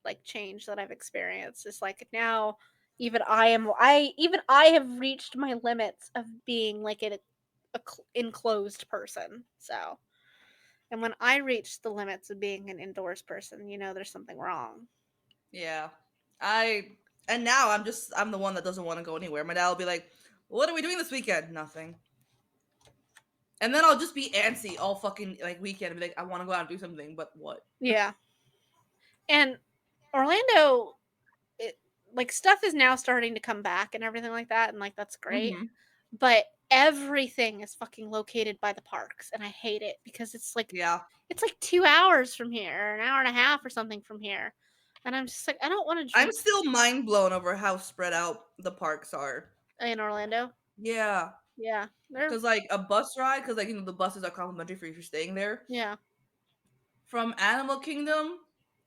like change that I've experienced. Is like now even I have reached my limits of being like a enclosed person. So and when I reach the limits of being an indoors person, there's something wrong. Yeah. I and now I'm the one that doesn't want to go anywhere. My dad will be like, "What are we doing this weekend?" Nothing. And then I'll just be antsy all fucking like weekend and be like, "I want to go out and do something, but what?" Yeah. And Orlando, like stuff is now starting to come back and everything like that. And like, that's great. Mhm. But everything is fucking located by the parks. And I hate it because Yeah. it's like 2 hours from here, or an hour and a half or something from here. And I'm just like, I don't want to I'm still mind blown over how spread out the parks are. in Orlando. Yeah. Yeah. They're, Cuz like a bus ride cuz like the buses are complimentary for you if you're staying there. yeah. From Animal Kingdom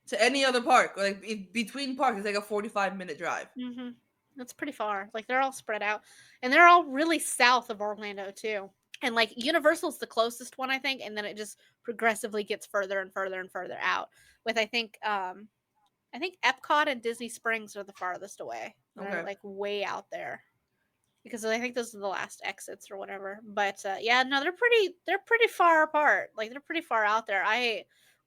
to any other park, like between parks, it's like a 45-minute drive. Hmm. That's pretty far. Like they're all spread out, and they're all really south of Orlando too. And like Universal's the closest one, I think, and then it just progressively gets further and further and further out. With I think Epcot and Disney Springs are the farthest away. They're Okay. like way out there because I think those are the last exits or whatever. But yeah, no, they're pretty far apart. Like they're pretty far out there.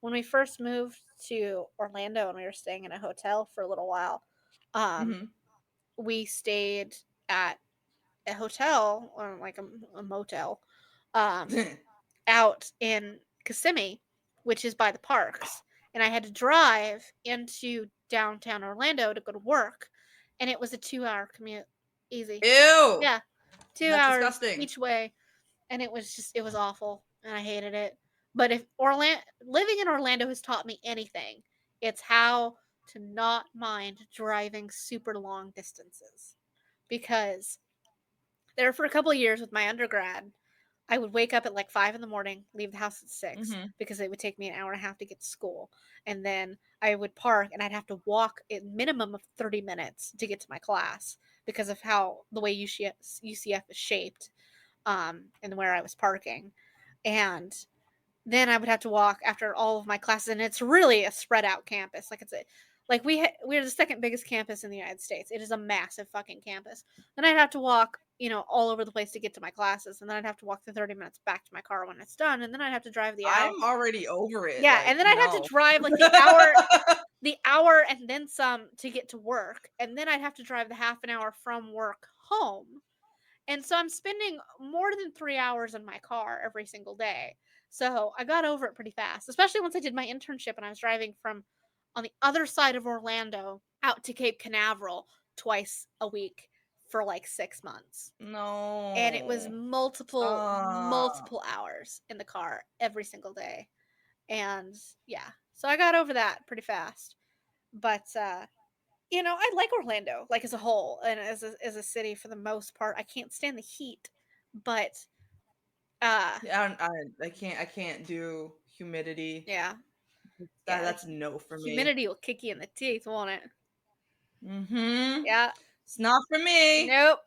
when we first moved to Orlando and we were staying in a hotel for a little while, um, Mhm. we stayed at a hotel or like a motel, um, out in Kissimmee, which is by the parks. And I had to drive into downtown Orlando to go to work. And it was a 2-hour commute. Easy. Ew! Yeah. Two That's hours disgusting. each way. And it was awful. And I hated it. But if Orlando, living in Orlando has taught me anything, it's how to not mind driving super long distances. Because there for a couple of years with my undergrad, I would wake up at like 5 in the morning, leave the house at 6 Mhm. because it would take me an hour and a half to get to school. And then I would park and I'd have to walk a minimum of 30 minutes to get to my class because of how the way UCF is shaped, and where I was parking. And then I would have to walk after all of my classes, and it's really a spread out campus. Like we're the second biggest campus in the United States. It is a massive fucking campus. Then I'd have to walk, all over the place to get to my classes, and then I'd have to walk the 30 minutes back to my car when it's done, and then I'd have to drive the hour. I'm already over it, Yeah, and like, then I'd have to no. drive like the hour and then some to get to work, and then I'd have to drive the half an hour from work home. And so I'm spending more than 3 hours in my car every single day. So I got over it pretty fast, especially once I did my internship and I was driving from on the other side of Orlando out to Cape Canaveral twice a week for like 6 months. And it was No. Ah. multiple hours in the car every single day. And yeah, so I got over that pretty fast. But I like Orlando, like, as a whole and as a city for the most part. I can't stand the heat, but, uh, Yeah, I can't do humidity. yeah, yeah, That's no for me. humidity will kick you in the teeth, won't it? Mhm. Yeah, It's not for me. nope.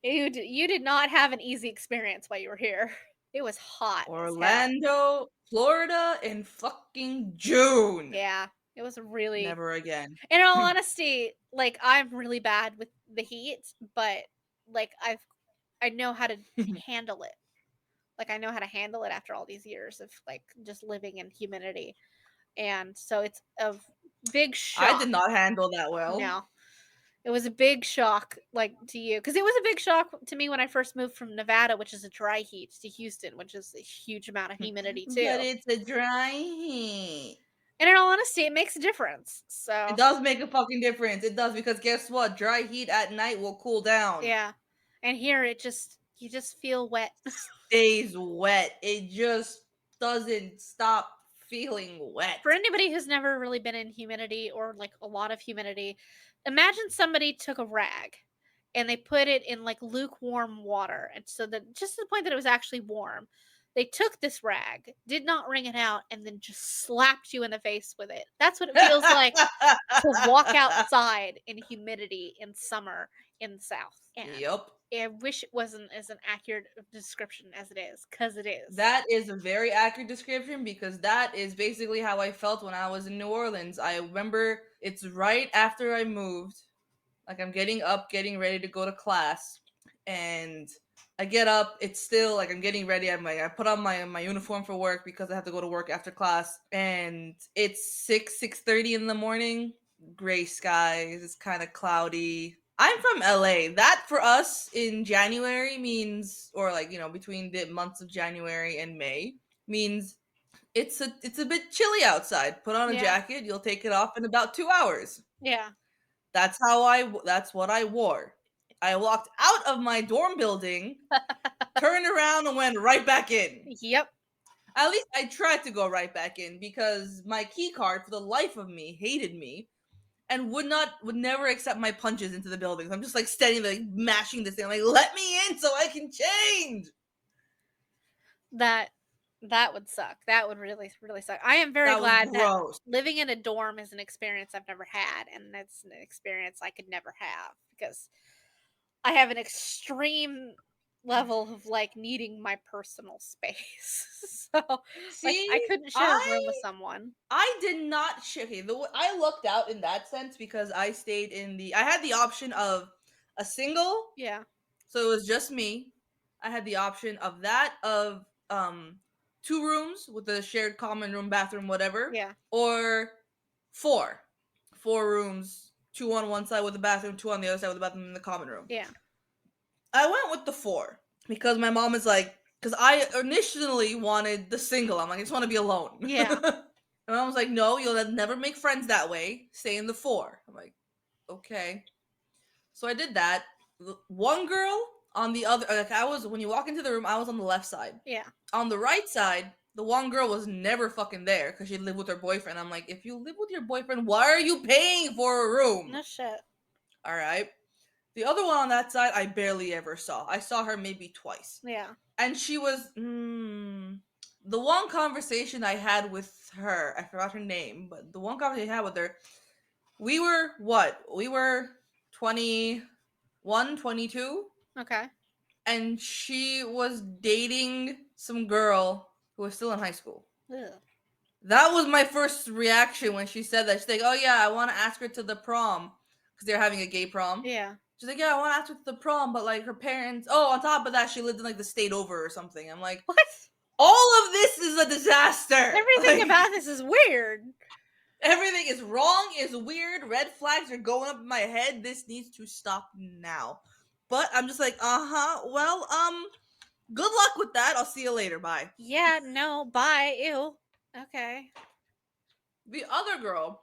You did not have an easy experience while you were here. It was hot as hell. Orlando, Florida in fucking June. Yeah, it was really Never again. in all honesty, like, I'm really bad with the heat, but, like, I know how to handle it. Like, I know how to handle it after all these years of, like, just living in humidity, and so it's a big I shock. did not handle that well. No. It was a big shock, like, to you, because it was a big shock to me when I first moved from Nevada, which is a dry heat, to Houston, which is a huge amount of humidity But too. it's a dry heat. And in all honesty, it makes a difference. It So, does make a fucking difference. It does because guess what? Dry heat at night will cool down. yeah. And here you just feel wet. Stays wet. It just doesn't stop feeling wet. For anybody who's never really been in humidity or like a lot of humidity, imagine somebody took a rag and they put it in like lukewarm water, and so that just to the point that it was actually warm. They took this rag, did not wring it out, and then just slapped you in the face with it. That's what it feels like to walk outside in humidity in summer in the South. And Yup. I wish it wasn't as an accurate description as it is, because it is. That is a very accurate description because that is basically how I felt when I was in New Orleans. I remember it's right after I moved. Like I'm getting up, getting ready to go to class, and I get up. It's still like I'm getting ready. I put on my uniform for work because I have to go to work after class, and it's 6:30 in the morning. Gray skies. It's kind of cloudy. I'm from LA. That for us in January means, or like between the months of January and May means it's a bit chilly outside. Put on a Yeah. jacket. You'll take it off in about 2 hours. Yeah. That's what I wore. I walked out of my dorm building, turned around, and went right back in. Yep. At least I tried to go right back in because my key card, for the life of me, hated me and would never accept my punches into the buildings. I'm just like standing there, like, mashing this thing. I'm like, let me in so I can change. That that would suck. That would really, really suck. I am very That was glad that gross. living in a dorm is an experience I've never had, and that's an experience I could never have because I have an extreme level of like needing my personal space. So, like, I See, couldn't share a room with I someone. I did not okay. I lucked out in that sense because I stayed I had the option of a single, Yeah. so it was just me. I had the option of that of 2 rooms with a shared common room, bathroom, whatever. Yeah. Or 4 rooms, 2 on one side with the bathroom, 2 on the other side with the bathroom in the common room. Yeah. I went with the 4 because my mom is like, because I initially wanted the single. I'm like, I just want to be alone. Yeah. And my mom was like, no, you'll never make friends that way. Stay in the 4. I'm like, okay. So I did that. One girl on the other, like when you walk into the room, I was on the left side. Yeah. On the right side, the one girl was never fucking there because she lived with her boyfriend. I'm like, if you live with your boyfriend, why are you paying for a room? No shit. All right. The other one on that side, I barely ever saw. I saw her maybe twice. Yeah. And she was, the one conversation I had with her, I forgot her name, but the one conversation I had with her, we were what? We were 21, 22. Okay. And she was dating some girl who was still in high school. Ugh. That was my first reaction when she said that. She's like, oh yeah, I want to ask her to the prom because they're having a gay prom. Yeah. She's like, yeah, I want to ask her to the prom, but like her parents, oh, on top of that, she lived in like the state over or something. I'm like, What? all of this is a disaster. Everything Like, about this is weird. everything is wrong, is weird. Red flags are going up in my head. This needs to stop now. But I'm just like, well, good luck with that. I'll see you later. Bye. Yeah, no, bye. Ew. Okay. The other girl,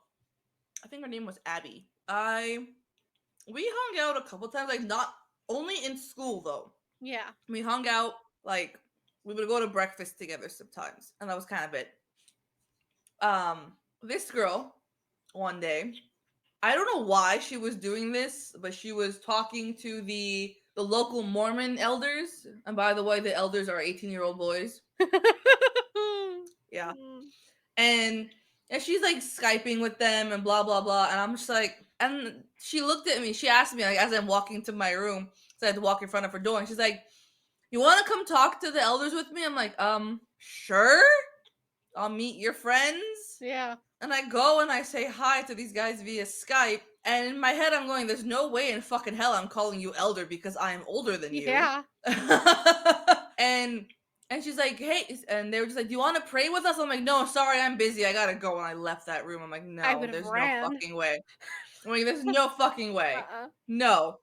I think her name was Abby. We hung out a couple times, like not only in school though. Yeah. We hung out, like we would go to breakfast together sometimes, and that was kind of it. This girl, one day, I don't know why she was doing this, but she was talking to the local Mormon elders, and by the way, the elders are 18-year-old boys. Yeah. And she's like Skyping with them and blah blah blah, and I'm just like, and she looked at me, she asked me like as I'm walking to my room, so I had to walk in front of her door, and she's like, you want to come talk to the elders with me? I'm like, sure, I'll meet your friends. Yeah. And I go and I say hi to these guys via Skype, and in my head I'm going, there's no way in fucking hell I'm calling you elder because I am older than you. Yeah. And she's like, hey, and they were just like, do you want to pray with us? I'm like, no, sorry, I'm busy. I gotta go. And I left that room. I'm like, no, there's no fucking way. I'm like, there's no fucking way. No.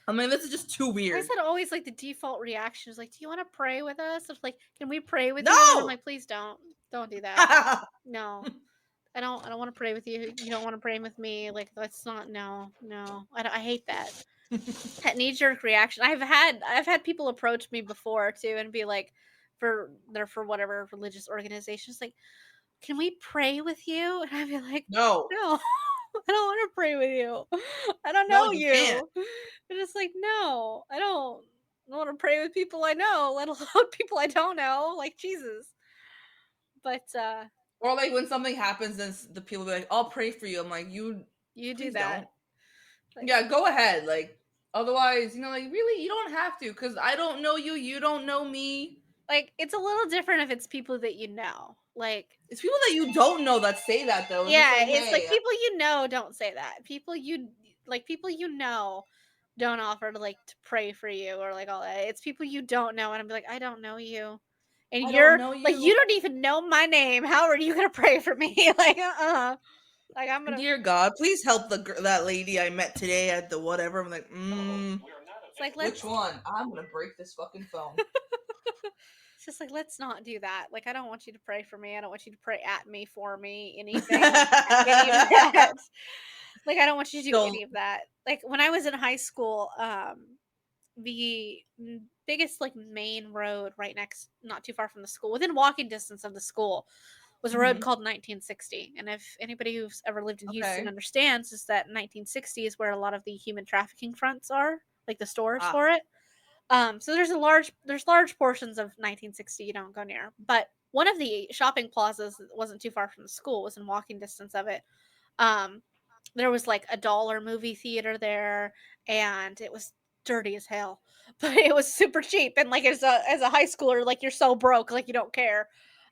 I mean, this is just too weird. I said always like the default reaction is like, do you want to pray with us? It's like, can we pray with you? No! And I'm like, please don't do that. No. I don't want to pray with you. You don't want to pray with me. Like, that's not, no. I hate that. That knee-jerk reaction. I've had people approach me before too and be like, for whatever religious organizations, like, can we pray with you? And I'd be like, No. I don't want to pray with you. I don't No, know you can't. I'm just like, no, I don't want to pray with people I know, let alone people I don't know. Like, Jesus. But or like when something happens and the people be like, I'll pray for you. I'm like, you do that. Like, yeah, go ahead. Like, otherwise, like, really, you don't have to, because I don't know you, you don't know me. Like, it's a little different if it's people that you know. Like, it's people that you don't know that say that, though. Yeah, it's like people you know don't say that. People you know don't offer to like to pray for you or like all that. It's people you don't know, and I'm like, I don't know you, and you're like, you don't even know my name. How are you gonna pray for me? Like, like I'm gonna. Dear God, please help that lady I met today at the whatever. I'm like, It's like, which one? I'm gonna break this fucking phone. It's just like, let's not do that. Like, I don't want you to pray for me. I don't want you to pray at me, for me, anything. Any of that. Like, I don't want you to do any of that. Like, when I was in high school, the biggest like main road right next, not too far from the school, within walking distance of the school, was a road called 1960. And if anybody who's ever lived in Houston understands, is that 1960 is where a lot of the human trafficking fronts are, like the stores for it. So there's large portions of 1960 you don't go near, but one of the shopping plazas that wasn't too far from the school, was in walking distance of it. There was like a dollar movie theater there, and it was dirty as hell, but it was super cheap. And like as a high schooler, like you're so broke, like you don't care.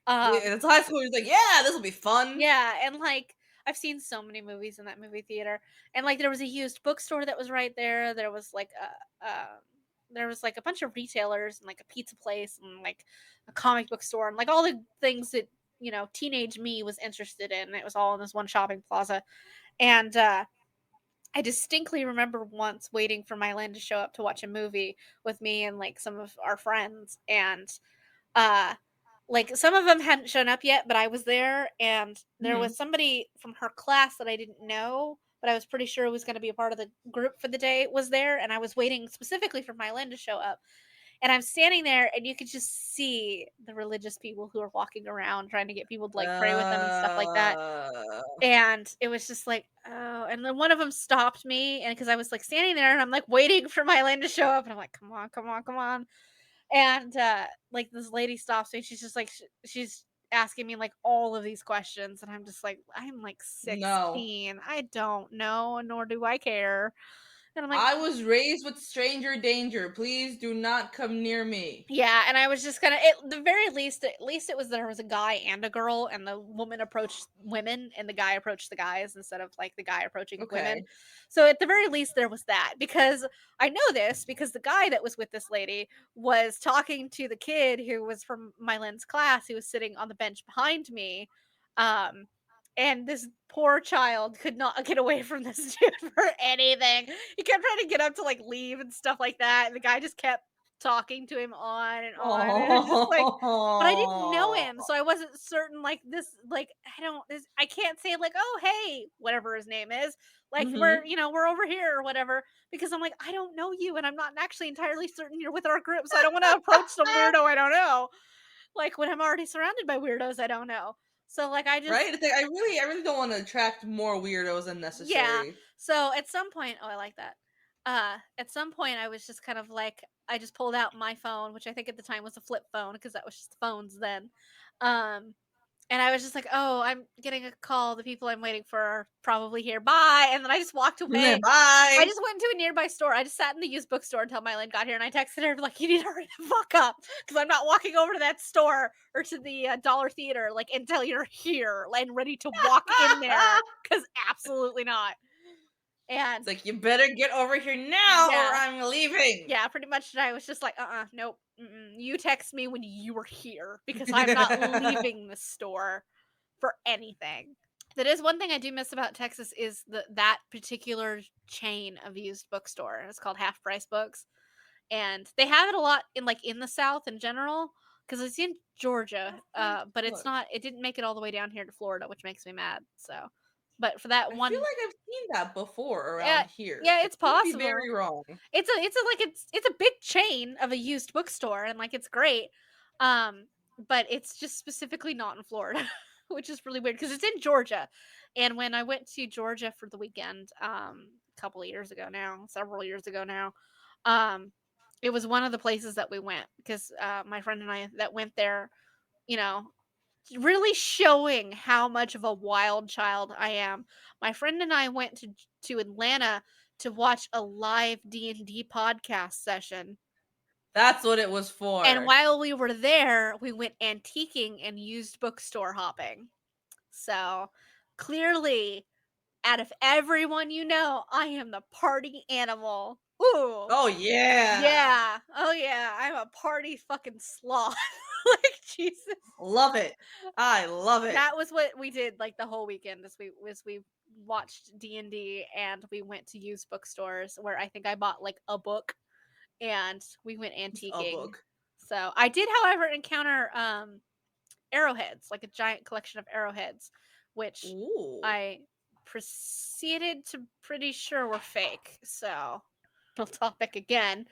It's high school. You're like, yeah, this will be fun. Yeah, and like I've seen so many movies in that movie theater, and like there was a used bookstore that was right there. There was like there was like a bunch of retailers and like a pizza place and like a comic book store and like all the things that teenage me was interested in. It was all in this one shopping plaza, and I distinctly remember once waiting for Mylan to show up to watch a movie with me and like some of our friends, and uh like some of them hadn't shown up yet, but I was there, and there Mhm. was somebody from her class that I didn't know, but I was pretty sure was going to be a part of the group for the day was there, and I was waiting specifically for Mylan to show up. And I'm standing there and you could just see the religious people who are walking around trying to get people to like pray with them and stuff like that. Uh, And it was just like, oh, and then one of them stopped me, and because I was like standing there and I'm like waiting for Mylan to show up, and I'm like, come on, come on, come on. And like this lady stops me. She's just like she's asking me like all of these questions, and I'm just like, I'm like no. 16. I don't know, nor do I care. And I'm like, I was raised with stranger danger. Please do not come near me. yeah, and I was just gonna at the very least, at least it was there was a guy and a girl, and the woman approached women, and the guy approached the guys instead of like the guy approaching women. Okay. So at the very least, there was that, because I know this because the guy that was with this lady was talking to the kid who was from Mylan's class, who was sitting on the bench behind me. Um, and this poor child could not get away from this dude for anything. He kept trying to get up to like leave and stuff like that. And the guy just kept talking to him on and on. And it was just like, but I didn't know Oh. him, so I wasn't certain like this like I don't this I can't say like, "Oh, hey," whatever his name is. Like Mhm. we're over here or whatever, because I'm like, I don't know you, and I'm not actually entirely certain you're with our group, so I don't want to approach some weirdo I don't know. Like when I'm already surrounded by weirdos I don't know. So like I just Right? It's like I really don't want to attract more weirdos than yeah. necessary. So at some point, oh, I like that. At some point, I was just kind of like, I just pulled out my phone, which I think at the time was a flip phone because that was just phones then. Um, and I was just like, "Oh, I'm getting a call. The people I'm waiting for are probably here. Bye." And then I just walked away. I Bye. just went to a nearby store. I just sat in the used bookstore until Mylene got here, and I texted her like, "You need to hurry the fuck up, because I'm not walking over to that store or to the Dollar Theater like until you're here and ready to walk in there. Because absolutely not." And It's like you better get over here now or yeah, I'm leaving. yeah, pretty much. I was just like, nope. You text me when you were here because I'm not leaving the store for anything." That is one thing I do miss about Texas is that particular chain of used bookstore. It's called Half Price Books, and they have it a lot in like in the South in general because it's in Georgia, Half price but it's books. not. It didn't make it all the way down here to Florida, which makes me mad. So, but for that I feel one, like I've seen that before yeah, around here. yeah, I it's could be very possible. wrong. It's a big chain of a used bookstore, and like it's great. Um, but it's just specifically not in Florida, which is really weird because it's in Georgia. And when I went to Georgia for the weekend, a couple of years ago now, several years ago now, um, it was one of the places that we went because my friend and I that went there, you know, really showing how much of a wild child I am. My friend and I went to Atlanta to watch a live D&D podcast session. That's what it was And for. while we were there, we went antiquing and used bookstore hopping. So, clearly, out of everyone you know, I am the party animal. Ooh. Oh yeah. Yeah. Oh yeah, I'm a party fucking sloth. Like Jesus. Love it. I love it. That was what we did like the whole weekend as we watched D&D, and we went to used bookstores where I think I bought like a book, and we went Just a antiquing. book. So, I did however encounter arrowheads, like a giant collection of arrowheads, which Ooh. I proceeded to pretty sure were fake. So, topic again.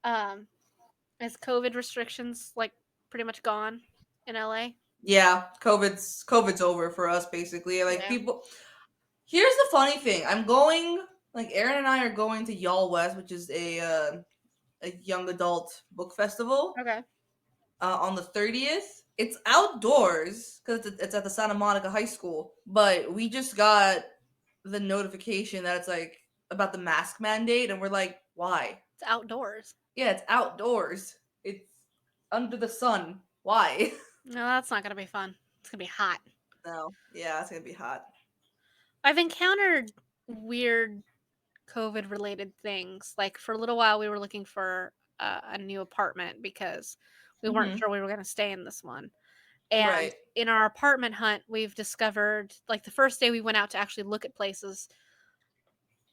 Um is COVID restrictions like pretty much gone in LA? Yeah, COVID's over for us basically. Like Yeah. people here's the funny thing. I'm going like Aaron and I are going to Y'all West, which is a young adult book festival Okay. on the 30th. It's outdoors because it's at the Santa Monica High School, but we just got the notification that it's like about the mask mandate, and we're like, why? It's outdoors. Yeah, it's outdoors. It's under the sun. Why? No, that's not gonna be fun. It's gonna be hot. No. Yeah, it's gonna be hot. I've encountered weird COVID related things. Like for a little while, we were looking for a new apartment because we weren't Mhm. sure we were going to stay in this one. And Right. in our apartment hunt, we've discovered, like, the first day we went out to actually look at places,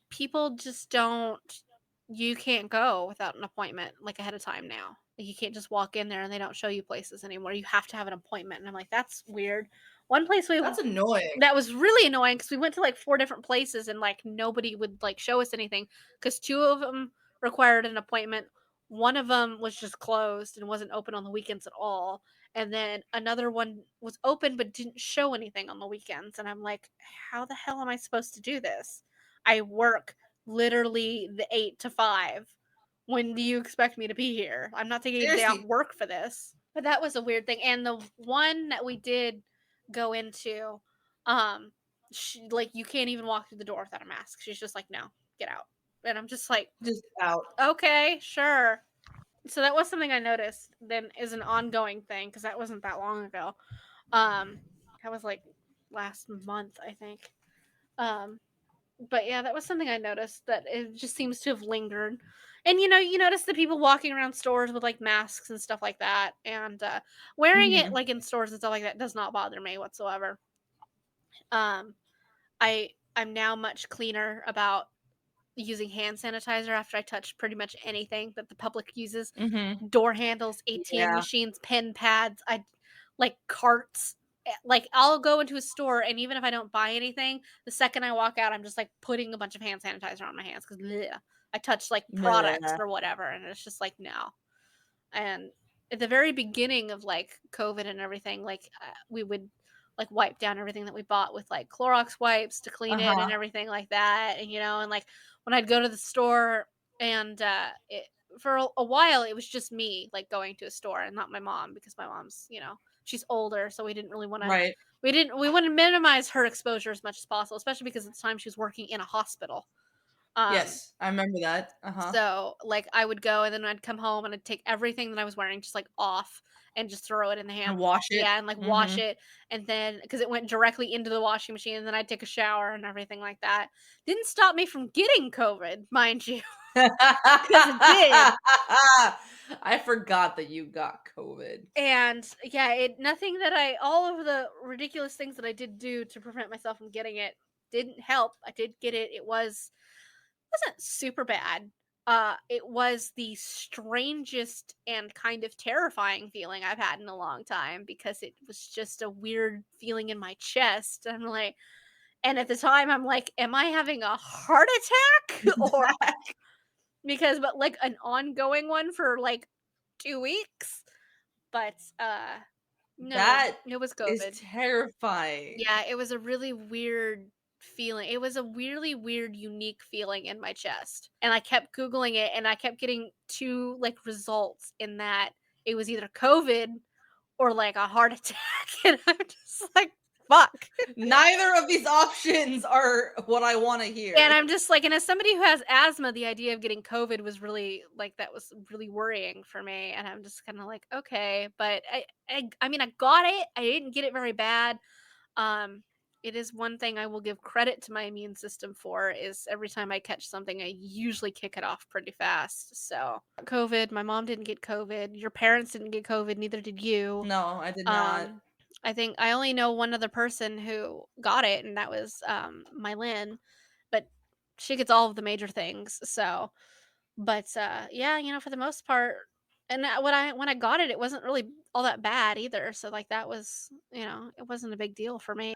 people just don't you can't go without an appointment, like, ahead of time now. Like, you can't just walk in there and they don't show you places anymore. You have to have an appointment, and I'm like, "That's weird." One place we That's annoying. that was really annoying because we went to, like, 4 different places and, like, nobody would, like, show us anything because 2 of them required an appointment. One of them was just closed and wasn't open on the weekends at all, and then another one was open but didn't show anything on the weekends, and I'm like, "How the hell am I supposed to do this? I work literally the 8 to 5. When do you expect me to be here? I'm not taking a day off Seriously, work for this." But that was a weird thing, and the one that we did go into, um, like, you can't even walk through the door without a mask. She's just like, "No, get out." And I'm just like, just out. "Okay, sure." So that was something I noticed then is an ongoing thing because that wasn't that long ago. Um, that was, like, last month, I think. Um but yeah, that was something I noticed that it just seems to have lingered. And you notice the people walking around stores with like masks and stuff like that. And wearing it Mhm. like in stores and stuff like that does not bother me whatsoever. Um I'm now much cleaner about using hand sanitizer after I touch pretty much anything that the public uses. Mhm. Door handles, ATM Yeah. machines, pen pads, I like carts. Like, I'll go into a store and even if I don't buy anything, the second I walk out, I'm just like putting a bunch of hand sanitizer on my hands because I touch like products Bleh. or whatever, and it's just like no. And at the very beginning of, like, COVID and everything, like, we would, like, wipe down everything that we bought with, like, Clorox wipes to clean it and Uh-huh. everything like that, and, like, when I'd go to the store and, for a while, it was just me, like, going to a store and not my mom because my mom's, she's older, so we didn't really wanna Right. we wanna minimize her exposure as much as possible, especially because at the time she was working in a hospital. Um Yes, I remember that. Uh-huh. so, like, I would go and then I'd come home and I'd take everything that I was wearing just, like, off and just throw it in the And hand wash it. yeah, and, like, wash Mhm. it, and then because it went directly into the washing machine, and then I'd take a shower and everything like that. Didn't stop me from getting COVID, mind you, because it did, I forgot that you got COVID. and, yeah, it nothing that I all of the ridiculous things that I did do to prevent myself from getting it didn't help. I did get it. It wasn't super bad. It was the strangest and kind of terrifying feeling I've had in a long time because it was just a weird feeling in my chest. I'm like, and at the time, I'm like, am I having a heart attack or but like an ongoing one for like 2 weeks? But no, That it was is COVID. terrifying. Yeah, it was a really weird feeling. It was a really weird, unique feeling in my chest. And I kept Googling it and I kept getting 2 like results in that it was either COVID or like a heart attack. And I'm just like, fuck. Neither of these options are what I wanna And hear. I'm just like, and as somebody who has asthma, the idea of getting COVID was really like that was really worrying for me. And I'm just kind of like, okay, but I mean, I got it. I didn't get it very bad. Um, it is one thing I will give credit to my immune system for is every time I catch something, I usually kick it off pretty fast. So, COVID, my mom didn't get COVID. Your parents didn't get COVID, neither did you. No, I did not. Um, I think I only know one other person who got it, and that was my Lynn, but she gets all of the major things. So, but yeah, for the most part, and when I got it, it wasn't really all that bad either. So like that was, it wasn't a big deal for me.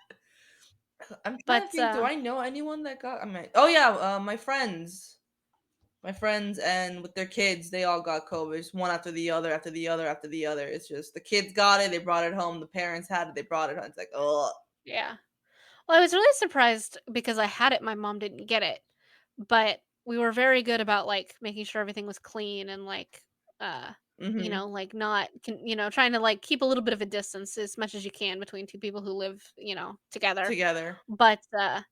I'm trying to But think, do I know anyone that got I mean oh yeah, my friends. My friends and with their kids, they all got COVID, just one after the other, after the other, after the other. It's just the kids got it, they brought it home. The parents had it, they brought it home. It's like, oh, yeah, well, I was really surprised because I had it, my mom didn't get it, but we were very good about like making sure everything was clean and like, uh, mm-hmm. like not, trying to like keep a little bit of a distance as much as you can between two people who live, together. Together. But but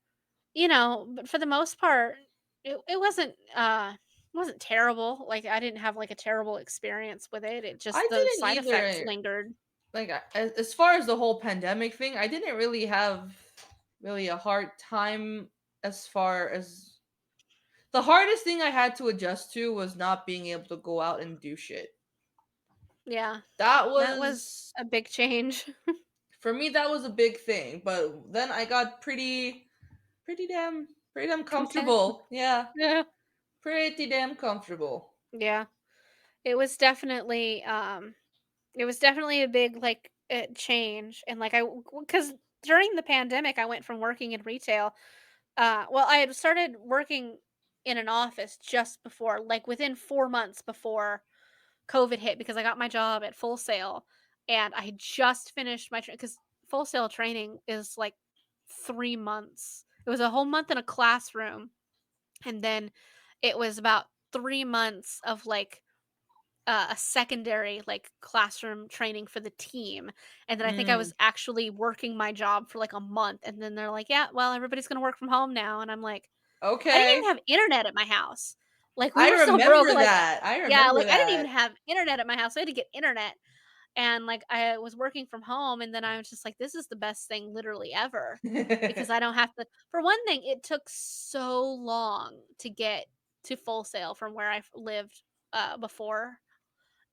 for the most part, it wasn't terrible. Like I didn't have like a terrible experience with it. It just I the didn't side effects either. lingered. Like as far as the whole pandemic thing, I didn't really have really a hard time as far as The hardest thing I had to adjust to was not being able to go out and do shit. Yeah, That that was was a big change. for me that was a big thing, but then I got pretty damn Content. comfortable. Yeah, Yeah. pretty damn comfortable. Yeah. It was definitely, it was definitely a big, like, change, and, like, because during the pandemic, I went from working in retail, well, I had started working in an office just before, like, within 4 months before COVID hit because I got my job at Full Sail, and I had just finished my because Full Sail training is, like, 3 months. It was a whole month in a classroom, and then it was about 3 months of, like, a secondary, like, classroom training for the team, and then I think I Mm, was actually working my job for, like, a month, and then they're like, "Yeah, well, everybody's gonna work from home now," and I'm like, I didn't even okay. have internet at my house. Like, we I were so broke, remember like that. I yeah, remember like, I didn't even that. have internet at my house, I had to get internet, and, like, I was working from home, and then I was just like, "This is the best thing literally ever," because I don't have to for one thing, it took so long to get to Full Sail from where I lived, before,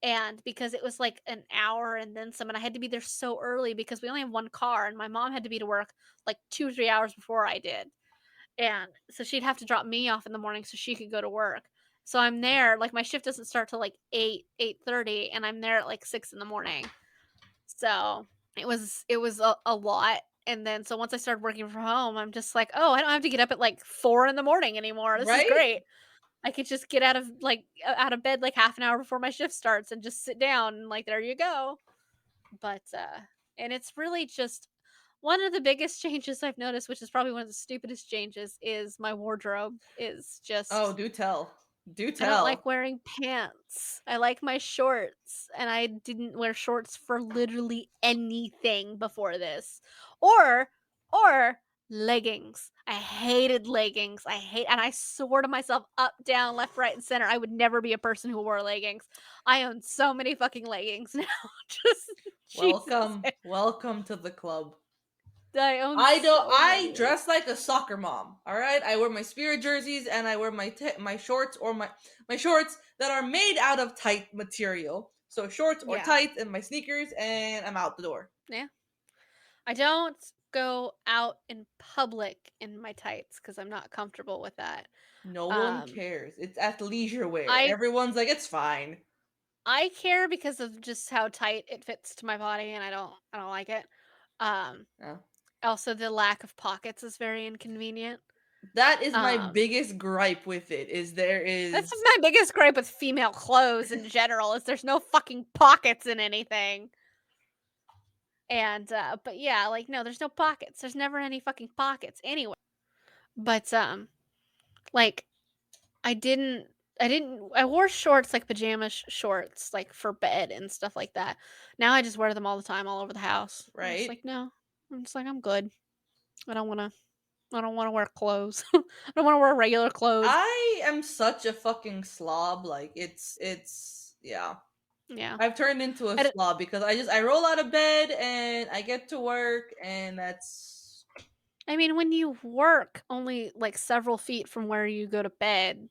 and because it was, like, an hour and then some, and I had to be there so early because we only have 1 car, and my mom had to be to work, like, 2 or 3 hours before I did, and so she'd have to drop me off in the morning so she could go to work. So I'm there, like, my shift doesn't start till, like, 8, 8:30, and I'm there at, like, 6 in the morning. So, it was a lot, and then so once I started working from home, I'm just like, "Oh, I don't have to get up at, like, 4 in the morning anymore. This is Right? great." I could just get out of, like, out of bed, like, half an hour before my shift starts and just sit down, and, like, there you go. But, and it's really just one of the biggest changes I've noticed, which is probably one of the stupidest changes, is my wardrobe is Oh, just do tell. Do I don't tell. like wearing pants. I like my shorts, and I didn't wear shorts for literally anything before this. Or or leggings. I hated leggings. And I swore to myself up, down, left, right, and center I would never be a person who wore leggings. I own so many fucking leggings now. Just Jesus. Welcome. Welcome to the club. I own I don't. so I many. dress like a soccer mom. All right. I wear my Spirit jerseys and I wear my shorts or my shorts that are made out of tight material. So shorts or Yeah. tights and my sneakers, and I'm out the door. Yeah. I don't go out in public in my tights because I'm not comfortable with that. No one Um, cares. It's athleisure wear. I Everyone's like, it's fine. I care because of just how tight it fits to my body, and I don't like it. Um, Yeah. Also the lack of pockets is very inconvenient. That is my Um, biggest gripe with it. Is there that's is my biggest gripe with female clothes in general is there's no fucking pockets in anything. And but yeah, like no, there's no pockets. There's never any fucking pockets anywhere. But like I wore shorts, like pajama shorts, like, for bed and stuff like that. Now I just wear them all the time all over the house. I'm just right? like, "No." I'm just like, "I'm good. I don't wanna I don't wanna wear clothes. I don't wanna wear regular clothes." I am such a fucking slob. Like it's yeah. Yeah. I've turned into a I d slob because I roll out of bed and I get to work and that's I mean, when you work only, like, several feet from where you go to bed,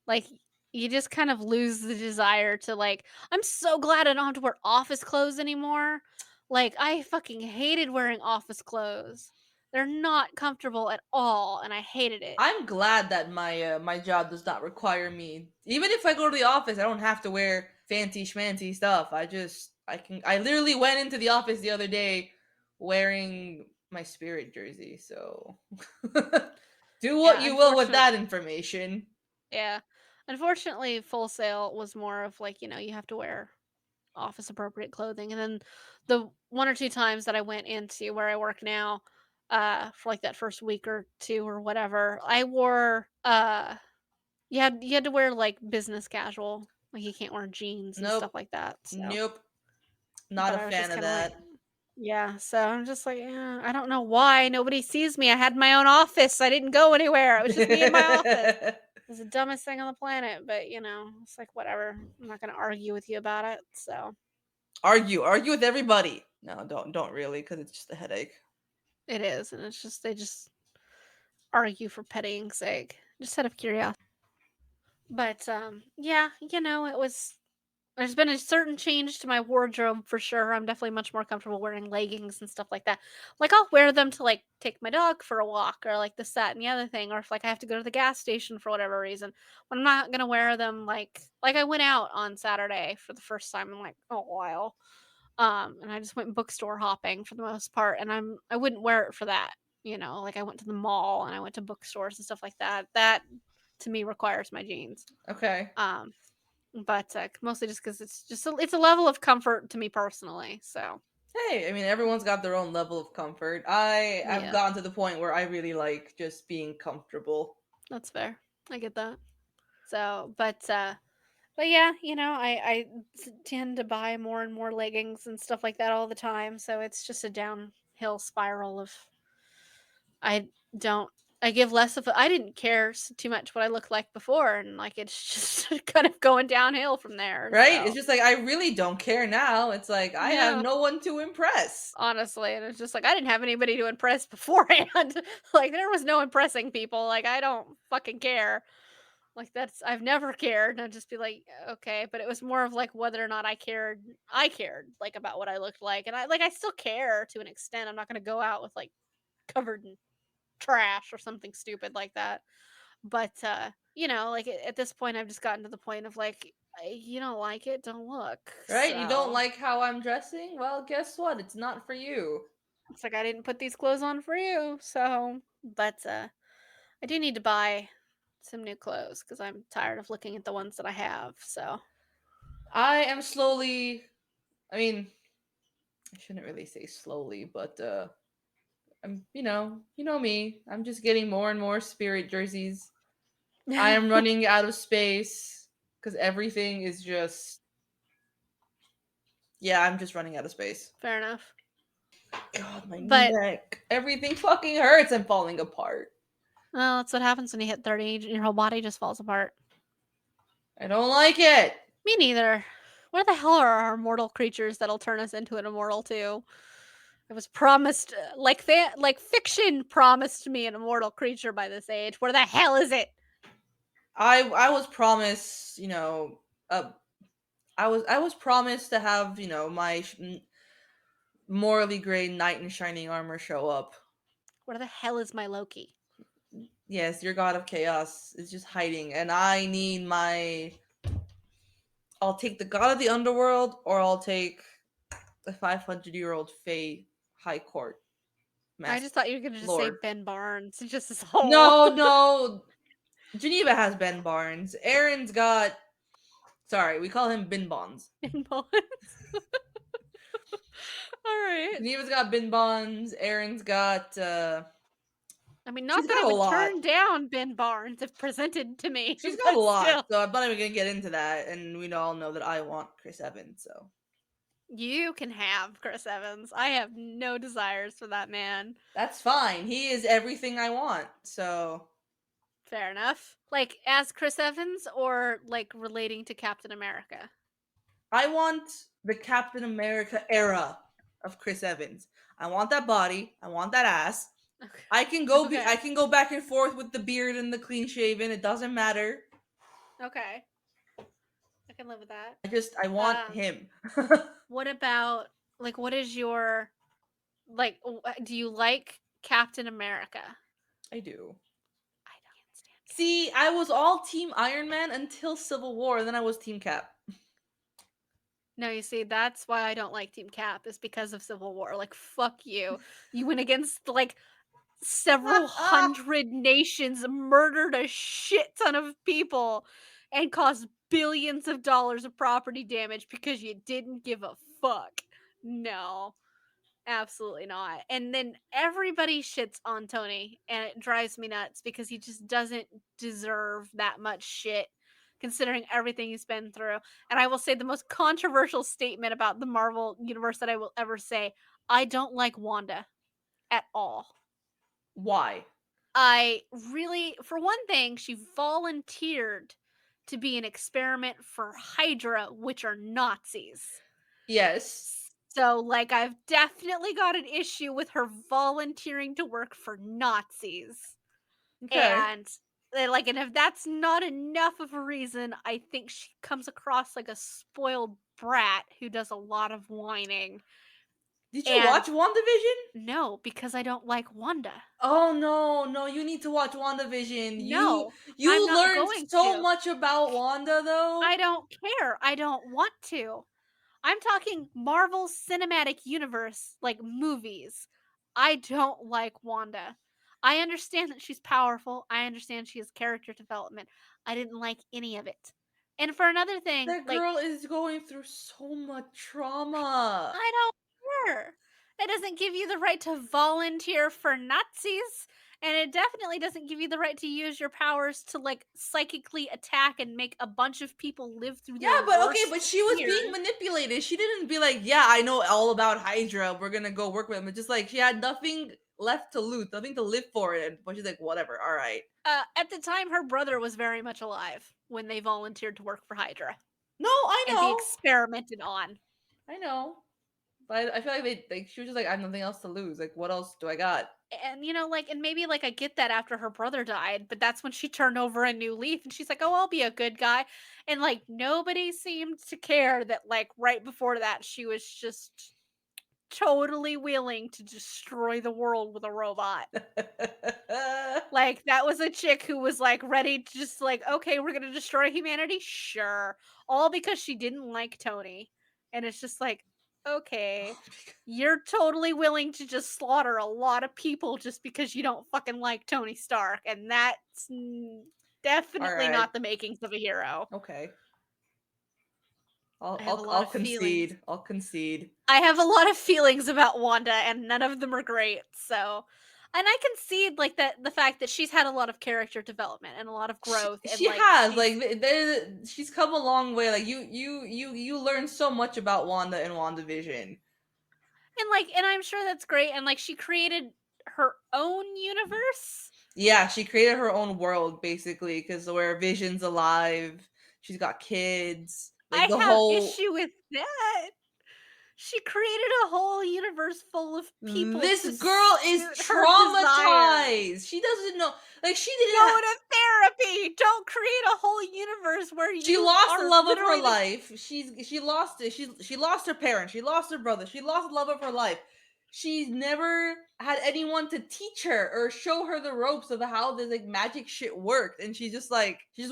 like, you just kind of lose the desire to, like I'm so glad I don't have to wear office clothes anymore. Like, I fucking hated wearing office clothes. They're not comfortable at all, and I hated it. I'm glad that my job does not require me. Even if I go to the office, I don't have to wear fancy schmancy stuff. I literally went into the office the other day wearing my Spirit jersey. So do what Yeah, you will with unfortunate that information. yeah. Unfortunately, Full Sail was more of, like, you have to wear office appropriate clothing, and then the 1 or 2 times that I went into where I work now, for, like, that first week or 2 or whatever, I wore, you had to wear, like, business casual, like, you can't wear jeans and Nope. stuff like that, so Nope. Not but a I was fan just of kinda like that. yeah, so I'm just like, "Yeah, I don't know why nobody sees me, I had my own office, I didn't go anywhere, it was just me in my office." It was the dumbest thing on the planet, but, it's like, whatever, I'm not gonna argue with you about it, so Argue with everybody. No, don't really, because it's just a headache. it is, and it's just they just argue for pitying sake, just out of curiosity. But yeah, it was there's been a certain change to my wardrobe for sure. I'm definitely much more comfortable wearing leggings and stuff like that. Like I'll wear them to like take my dog for a walk or like this, that, and the other thing, or if like I have to go to the gas station for whatever reason. But I'm not gonna wear them like I went out on Saturday for the first time in like a while. And I just went bookstore hopping for the most part, and I wouldn't wear it for that. Like I went to the mall and I went to bookstores and stuff like that. That to me requires my jeans. Okay. Um, but mostly just because it's a level of comfort to me personally. So Hey, I mean, everyone's got their own level of comfort. I've yeah, gotten to the point where I really like just being comfortable. that's fair. I get that. So, but yeah, tend to buy more and more leggings and stuff like that all the time. So it's just a downhill spiral of I don't. I give less of a I didn't care too much what I looked like before, and like it's just kind of going downhill from there. Right? It's So just like I really don't care now. It's like I have yeah, no one to impress. honestly, and it's just like I didn't have anybody to impress beforehand. Like there was no impressing people. Like I don't fucking care. Like that's I've never cared. And I'd just be like, okay, but it was more of like whether or not I cared. I cared like about what I looked like, and I still care to an extent. I'm not gonna go out with like covered in trash or something stupid like that. But, like, at this point, I've just gotten to the point of, like, you don't like it, don't look. Right? You don't So, like how I'm dressing? Well, guess what? It's not for you. it's like I didn't put these clothes on for you, so but, I do need to buy some new clothes because 'cause I'm tired of looking at the ones that I have, so I am slowly, I mean, I shouldn't really say slowly, but I'm, you know me. I'm just getting more and more spirit jerseys. I am running out of space cuz everything is just yeah, I'm just running out of space. fair enough. God, my But, neck. Everything fucking hurts. I'm falling apart. well, that's what happens when you hit 30, your whole body just falls apart. I don't like it. Me neither. Where the hell are our mortal creatures that'll turn us into an immortal too? I was promised, like fiction promised me an immortal creature by this age. Where the hell is it? I was promised, uh I was promised to have, my morally gray knight in shining armor show up. Where the hell is my Loki? Yes, your god of chaos is just hiding, and I need my. I'll take the god of the underworld, or I'll take the 500-year-old Fey High Court I Master just thought you were gonna just say Lord. Ben Barnes. Just as whole No, no. Geneva has Ben Barnes. Aaron's got. Sorry, we call him Bin Bonds. Ben Barnes. All right. Geneva's got Bin Bonds. Aaron's got. I mean, She's not that I got a would lot. turn down Ben Barnes if presented to me, She's got a but lot, still, so I'm not even gonna get into that. And we all know that I want Chris Evans, so you can have Chris Evans. I have no desires for that man. that's fine. He is everything I want. So Fair enough. Like as Chris Evans or like relating to Captain America? I want the Captain America era of Chris Evans. I want that body. I want that ass. Okay. I Okay. can go back and forth with the beard and the clean shaven. It doesn't matter. Okay. I can live with that. I want Um, him. what about like what is your do you like Captain America? I do. I don't stand See, I was all team Iron Man until Civil War, and then I was team Cap. No, you see, that's why I don't like Team Cap is because of Civil War. Like fuck you. You went against like several hundred nations, murdered a shit ton of people, and caused billions of dollars of property damage because you didn't give a fuck. No. Absolutely not. And then everybody shits on Tony, and it drives me nuts because he just doesn't deserve that much shit considering everything he's been through. And I will say the most controversial statement about the Marvel universe that I will ever say, I don't like Wanda at all. Why? I really, for one thing, she volunteered to be an experiment for Hydra, which are Nazis. Yes. So, like, I've definitely got an issue with her volunteering to work for Nazis. Okay. And Like, and if that's not enough of a reason, I think she comes across like a spoiled brat who does a lot of whining. Did you And watch WandaVision? no, because I don't like Wanda. Oh no, no, you need to watch WandaVision. You No, I'm you not learned going so to. much about Wanda though. I don't care. I don't want to. I'm talking Marvel Cinematic Universe, like movies. I don't like Wanda. I understand that she's powerful. I understand she has character development. I didn't like any of it. And for another thing, That like, girl is going through so much trauma. I don't care. It doesn't give you the right to volunteer for Nazis. And it definitely doesn't give you the right to use your powers to like psychically attack and make a bunch of people live through Yeah, their but okay, worst but she was being fears. manipulated. She didn't be like, "Yeah, I know all about Hydra. We're gonna go work with them." It's just like she had nothing left to lose, nothing to live for it. But she's like, "Whatever, all right." At the time, her brother was very much alive when they volunteered to work for Hydra No, I and be know, experimented on. I know. But I feel like they like she was just like, "I have nothing else to lose. Like, what else do I got?" And like, and maybe like I get that after her brother died, but that's when she turned over a new leaf and she's like, "Oh, I'll be a good guy." And like nobody seemed to care that like right before that she was just totally willing to destroy the world with a robot. Like, that was a chick who was, like, ready to just, like, "Okay, we're gonna destroy humanity? Sure." All because she didn't like Tony. And it's just like, "Okay, Oh my God. you're totally willing to just slaughter a lot of people just because you don't fucking like Tony Stark, and that's All definitely right, not the makings of a hero." okay. I have a lot I'll of feelings. concede. I'll concede. I have a lot of feelings about Wanda, and none of them are great. So, and I concede like that the fact that she's had a lot of character development and a lot of growth, and She like has she's like she's come a long way. Like you learn so much about Wanda in WandaVision. and I'm sure that's great. And like she created her own universe. Yeah, she created her own world basically because where Vision's alive, she's got kids. I Like the have whole issue with that. She created a whole universe full of people this to girl is suit her desires. traumatized. She doesn't know. Like she didn't Go have. to therapy. Don't create a whole universe where She you lost the are love of her literally the life. She lost it. She lost her parents. She lost her brother. She lost the love of her life. She's never had anyone to teach her or show her the ropes of how this like magic shit worked, and she's just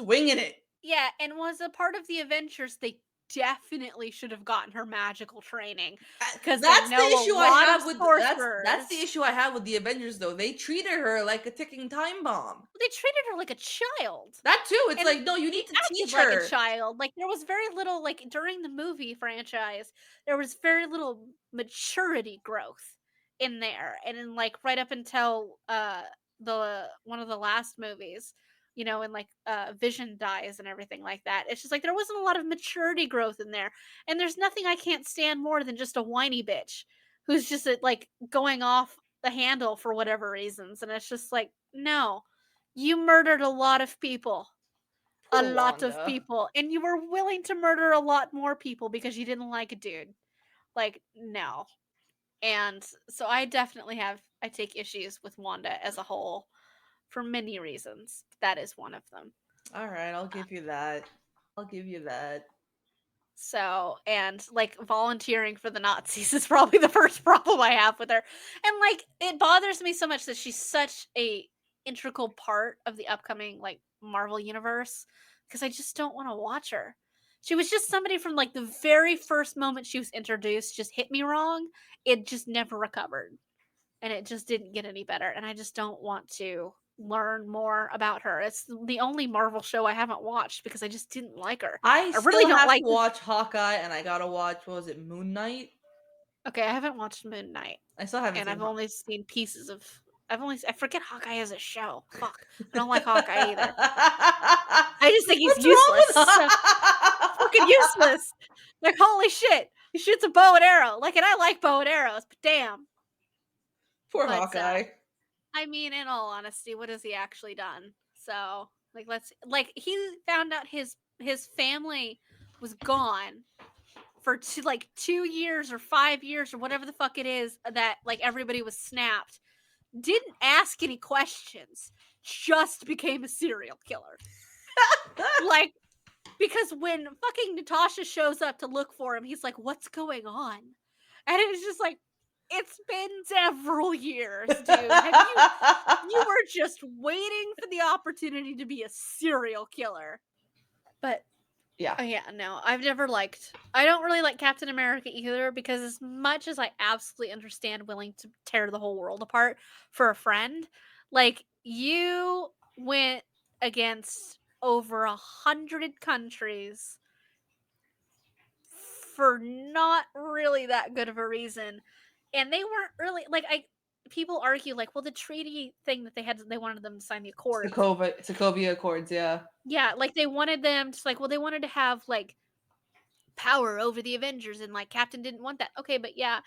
winging it. yeah, and was a part of the Avengers. They definitely should have gotten her magical training because they That's the know a issue I lot of have with that's the sorcerers. issue I have with the Avengers though. They treated her like a ticking time bomb. They treated her like a child. That too. It's And like no, you she need to acted teach like a her. child. Like there was very little like during the movie franchise, there was very little maturity growth in there. And then like right up until the one of the last movies, and like Vision dies and everything like that. It's just like there wasn't a lot of maturity growth in there. And there's nothing I can't stand more than just a whiny bitch who's just like going off the handle for whatever reasons. And it's just like, no, you murdered a lot of people. A Poor lot of Wanda. people. And you were willing to murder a lot more people because you didn't like a dude. Like, no. And so I take issues with Wanda as a whole for many reasons. That is one of them. All right, I'll give you that. I'll give you that. So, and like volunteering for the Nazis is probably the first problem I have with her. And like it bothers me so much that she's such a integral part of the upcoming like Marvel universe because I just don't want to watch her. She was just somebody from like the very first moment she was introduced just hit me wrong. It just never recovered and it just didn't get any better and I just don't want to learn more about her. It's the only Marvel show I haven't watched because I just didn't like her. I I really still don't have like to watch Hawkeye, and I gotta watch what was it, Moon Knight? Okay, I haven't watched Moon Knight, I still haven't and seen I've Hawkeye. only seen pieces of. I forget Hawkeye as a show. Fuck, I don't like Hawkeye either. I just think he's What's wrong useless. with So fucking useless. Like holy shit, he shoots a bow and arrow. Like, and I like bow and arrows, but damn. Poor But Hawkeye? I mean, in all honesty, what has he actually done? So like, let's like he found out his family was gone for 2 years or 5 years or whatever the fuck it is that like everybody was snapped. Didn't ask any questions. just became a serial killer. Like, because when fucking Natasha shows up to look for him, he's like, "What's going on?" And it's just like, it's been several years, dude. You were just waiting for the opportunity to be a serial killer. But Yeah. yeah, no, I don't really like Captain America either, because as much as I absolutely understand willing to tear the whole world apart for a friend, like, you went against over 100 countries for not really that good of a reason. And they weren't really like, people argue like, well, the treaty thing that they wanted them to sign the accords. Sokovia Accords, yeah. Yeah, like they wanted them to like, well, they wanted to have like power over the Avengers, and like Captain didn't want that. Okay, but yeah,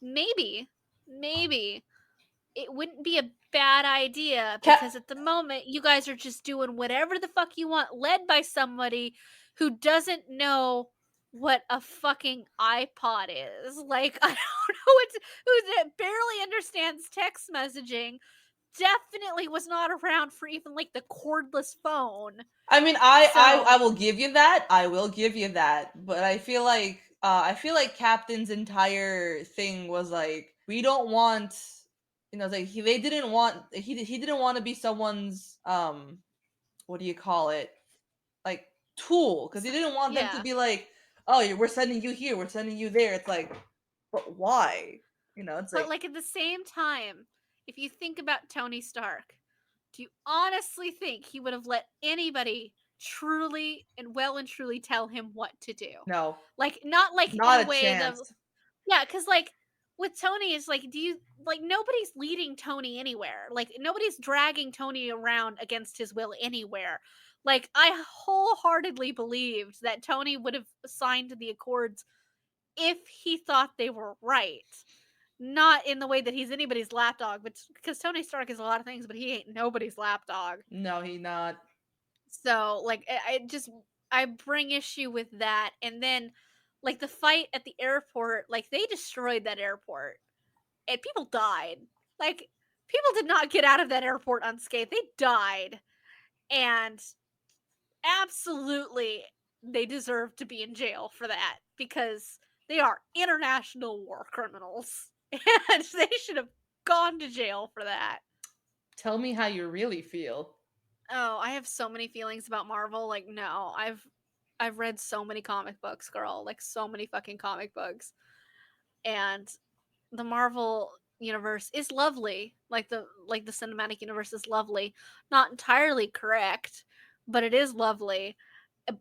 maybe it wouldn't be a bad idea, because at the moment you guys are just doing whatever the fuck you want, led by somebody who doesn't know what a fucking iPod is. Like, I don't know who barely understands text messaging, definitely was not around for even like the cordless phone. I mean, I will give you that. I will give you that. But I feel like Captain's entire thing was like, we don't want, like they didn't want he didn't want to be someone's what do you call it, like, tool, because he didn't want them to Yeah. be like, oh, we're sending you here, we're sending you there. It's like, but why? It's But like, like at the same time, if you think about Tony Stark, do you honestly think he would have let anybody truly and truly tell him what to do? no, Like, not like in not a a way that, chance. yeah, because like with Tony, it's like, do you like, nobody's leading Tony anywhere. Like, nobody's dragging Tony around against his will anywhere. Like, I wholeheartedly believed that Tony would have signed the accords if he thought they were right. Not in the way that he's anybody's lapdog, but because Tony Stark is a lot of things, but he ain't nobody's lapdog. No, he not. So, like, I bring issue with that. And then, like, the fight at the airport, like, they destroyed that airport and people died. Like, people did not get out of that airport unscathed. They died. And absolutely, they deserve to be in jail for that, because they are international war criminals. And they should have gone to jail for that. Tell me how you really feel. Oh, I have so many feelings about Marvel. Like, no, I've read so many comic books, girl. Like, so many fucking comic books. And the Marvel universe is lovely. Like the cinematic universe is lovely. Not entirely correct, but it is lovely.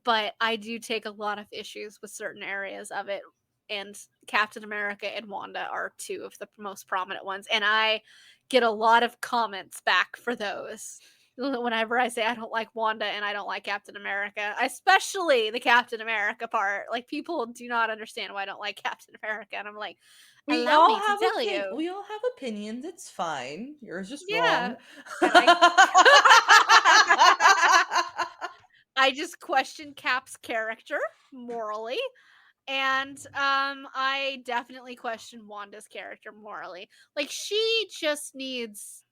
But I do take a lot of issues with certain areas of it. And Captain America and Wanda are two of the most prominent ones. And I get a lot of comments back for those. Whenever I say I don't like Wanda and I don't like Captain America, especially the Captain America part, like, people do not understand why I don't like Captain America. And I'm like, We allow all me to have tell you. we all have opinions. It's fine. Yours just Yeah. wrong. And I just question Cap's character morally. And I definitely question Wanda's character morally. Like, she just needs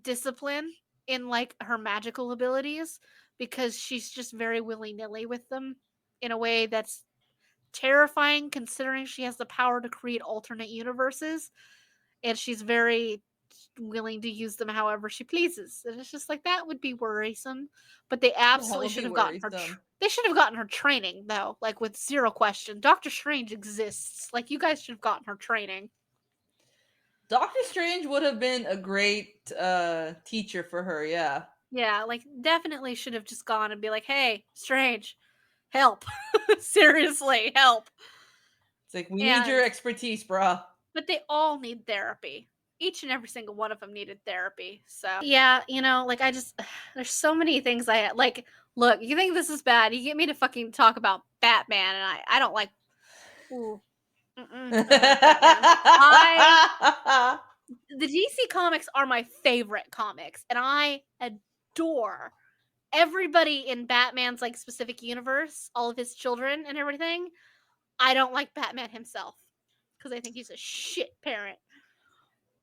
discipline in like her magical abilities, because she's just very willy-nilly with them in a way that's terrifying, considering she has the power to create alternate universes, and she's very willing to use them however she pleases. And it's just like, that would be worrisome. But they That absolutely would should be have gotten her. worrisome. They should have gotten her training, though, like, with zero question. Doctor Strange exists. Like, you guys should have gotten her training. Doctor Strange would have been a great teacher for her, yeah. Yeah, like, definitely should have just gone and be like, "Hey, Strange, help. Seriously, help." It's like, we need your And expertise, bruh. but they all need therapy. Each and every single one of them needed therapy. So, yeah, like, I just there's so many things I like. Look, you think this is bad? You get me to fucking talk about Batman, and I don't like. Ooh, I don't like Batman. The DC comics are my favorite comics, and I adore everybody in Batman's like specific universe, all of his children and everything. I don't like Batman himself, because I think he's a shit parent.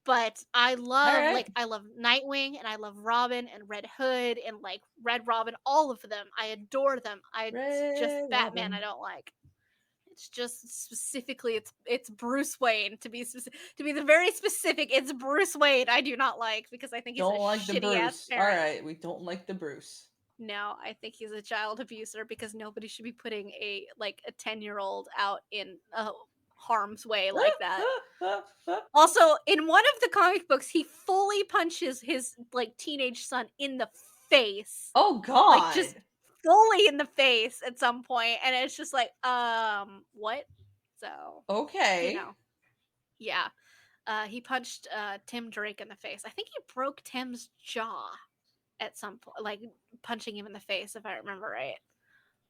But I love Alright. I love Nightwing and I love Robin and Red Hood and like Red Robin, all of them. I adore them. It's just Red Batman I Robin. don't like. It's just specifically it's Bruce Wayne to be the very specific. It's Bruce Wayne I do not like because I think he's a Don't like the shitty ass Bruce. parent. Alright, we don't like the Bruce. No, I think he's a child abuser because nobody should be putting a 10-year-old out in harm's way like that. Also, in one of the comic books, he fully punches his like teenage son in the face. Oh Like just god. fully in the face at some point, and it's just like, what? So, you Okay. know. Yeah. He punched Tim Drake in the face. I think he broke Tim's jaw at some point, like punching him in the face, if I remember right.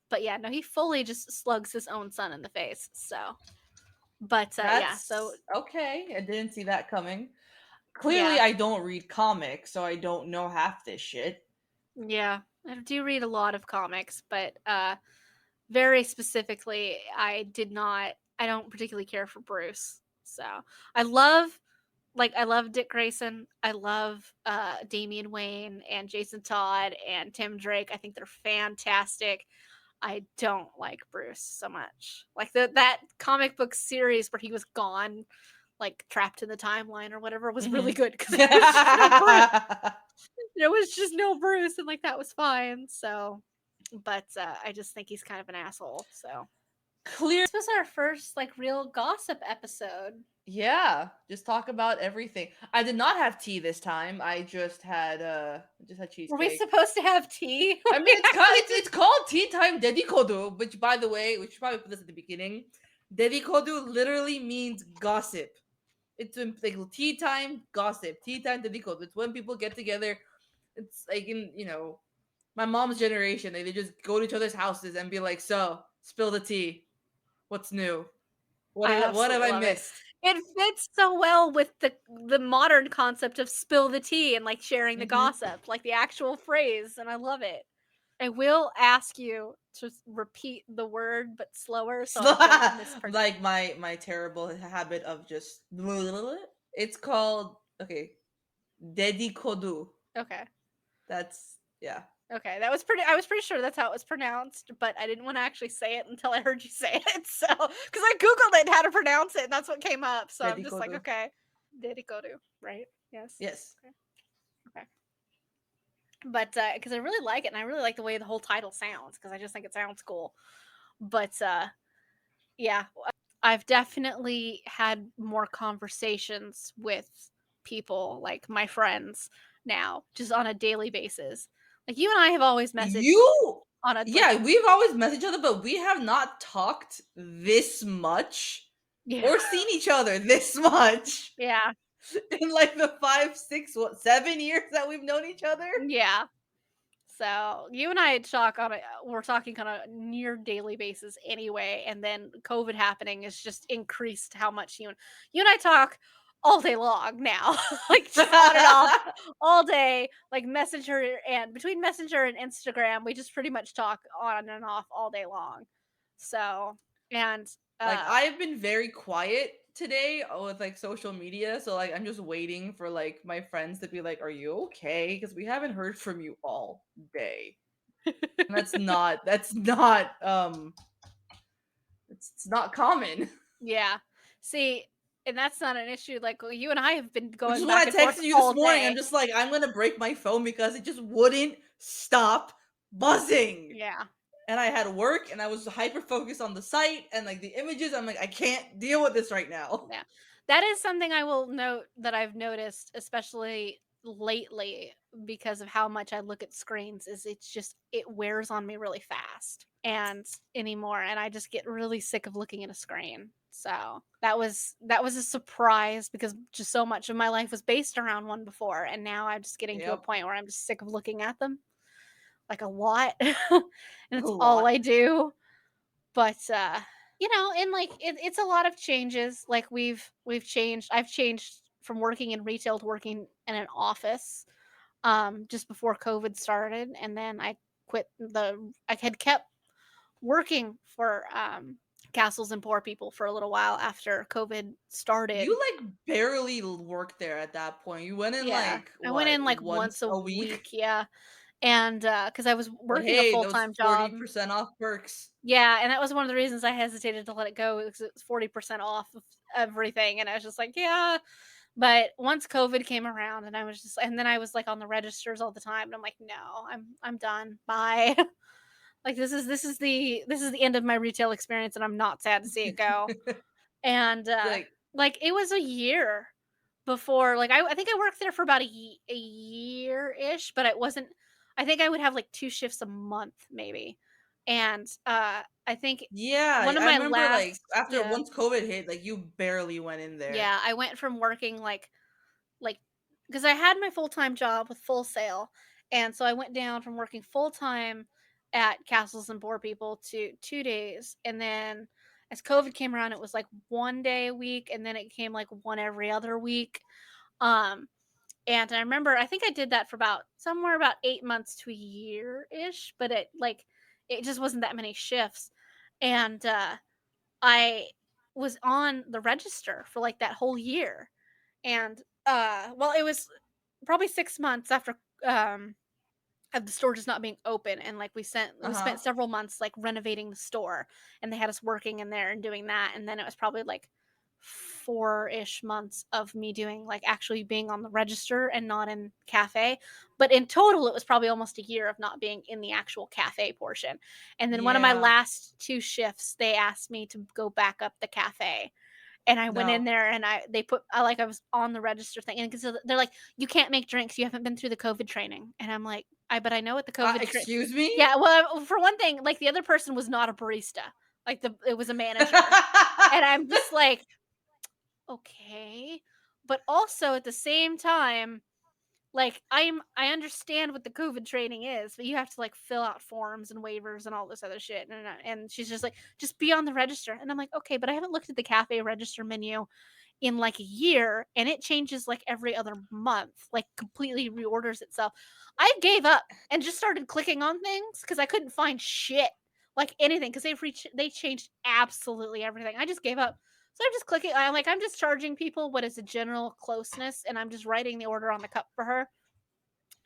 But yeah, no, he fully just slugs his own son in the face. So, but yeah, so That's okay. I didn't see that coming. Clearly yeah, I don't read comics, so I don't know half this shit. yeah, I do read a lot of comics, but very specifically, I don't particularly care for Bruce. So I love I love Dick Grayson. I love Damian Wayne and Jason Todd and Tim Drake. I think they're fantastic. I don't like Bruce so much. Like that comic book series where he was gone, like trapped in the timeline or whatever, was really Mhm. good because there was just no Bruce. There was just no Bruce, and like that was fine. So, but I just think he's kind of an asshole. So Clear. this was our first like real gossip episode. Yeah, just talk about everything. I did not have tea this time. I just had Were we cheesecake. supposed to have tea? I mean, We it's actually it's called Tea Time Dedikodu, which, by the way, we should probably put this at the beginning. Dedikodu literally means gossip. It's when, like, tea time gossip, tea time Dedikodu. It's when people get together. It's like in my mom's generation. They just go to each other's houses and be like, "So, spill the tea. What's new? I What have absolutely I love it. missed?" It fits so well with the modern concept of spill the tea and like sharing the Hmm. gossip, like the actual phrase, and I love it. I will ask you to repeat the word but slower so I don't mispronounce. Like my terrible habit of just. It's called, okay, Dedikodu. Okay. That's, yeah. Okay, that was pretty. I was pretty sure that's how it was pronounced, but I didn't want to actually say it until I heard you say it. So, because I googled it how to pronounce it, and that's what came up. So I'm just like, Dedikodu. okay, Dedikodu, right? Yes. Yes. Okay. Okay. But because I really like it, and I really like the way the whole title sounds, because I just think it sounds cool. But yeah, I've definitely had more conversations with people, like my friends, now, just on a daily basis. Like you and I have always messaged You, on a like yeah, we've always met each other, but we have not talked this much yeah. or seen each other this much Yeah. in like the 5, 6, 7 years that we've known each other. Yeah. So you and I talk on a we're talking on a near daily basis anyway, and then COVID happening has just increased how much you and I talk all day long now, like just on and off all day, like Messenger and between Messenger and Instagram, we just pretty much talk on and off all day long. So and Like, uh I've been very quiet today with like social media, so like I'm just waiting for like my friends to be like, "Are you okay?" Because we haven't heard from you all day. And it's not common. yeah. See, and that's not an issue. Like you and I have been Which is going why I back and forth texted you this all morning. I'm day. just like, I'm gonna break my phone because it just wouldn't stop buzzing. Yeah. And I had work and I was hyper focused on the site and like the images. I'm like, I can't deal with this right now. Yeah. That is something I will note that I've noticed, especially lately, because of how much I look at screens, is it wears on me really fast and anymore. And I just get really sick of looking at a screen. So that was a surprise because just so much of my life was based around one before. And now I'm just getting to a Yep. point where I'm just sick of looking at them like a lot. And A it's all lot. I do. But and like it's a lot of changes. Like we've changed. I've changed from working in retail to working in an office just before COVID started, and then I had kept working for Castles and Poor People for a little while after COVID started. You like barely worked there at that point. You went in Yeah, like I went what, in like once once a a week? week, yeah, and because I was But working a hey, those full-time job. 40% off perks. Yeah, and that was one of the reasons I hesitated to let it go because it was 40% off of everything, and I was just like, "Yeah." But once COVID came around and I was just and then I was, like, on the registers all the time, and I'm like, "No, I'm done. Bye." Like, this is the end of my retail experience, and I'm not sad to see it go. And, Like, like, it was a year before like, I think I worked there for about a year-ish, but it wasn't I think I would have, like, 2 shifts a month maybe. And, I think yeah, one of I my remember like last after yeah, once COVID hit, like you barely went in there. yeah, I went from working, like because I had my full-time job with Full Sail, and so I went down from working full-time at Castles and Poor People to 2 days, and then as COVID came around, it was, like, 1 day a week, and then it came, like, 1 every other week, um, and I remember I think I did that for about somewhere about 8 months to a year-ish, but it just wasn't that many shifts, and, I was on the register for, like, that whole year, and, well, it was probably 6 months after, um, of the store just not being open, and, like, we Uh-huh. spent several months, like, renovating the store, and they had us working in there and doing that, and then it was probably, like, 4-ish months of me doing, like, actually being on the register and not in cafe, but in total, it was probably almost a year of not being in the actual cafe portion, and then one of my Yeah. last 2 shifts, they asked me to go back up the cafe, and I went in No. there and they put I was on the register thing, and 'cause they're like, "You can't make drinks, you haven't been through the COVID training." And I'm like, but I know what the COVID train." Excuse me? Yeah, well, for one thing, like, the other person was not a barista, like, it was a manager, and I'm just like, "Okay." But also at the same time, like, I understand what the COVID training is, but you have to, like, fill out forms and waivers and all this other shit, and she's just like, "Just be on the register." And I'm like, "Okay, but I haven't looked at the cafe register menu in like a year and it changes like every other month, like completely reorders itself." I gave up and just started clicking on things because I couldn't find shit, like anything, because they changed absolutely everything. I just gave up. So I'm just clicking. I'm just charging people what is a general closeness, and I'm just writing the order on the cup for her.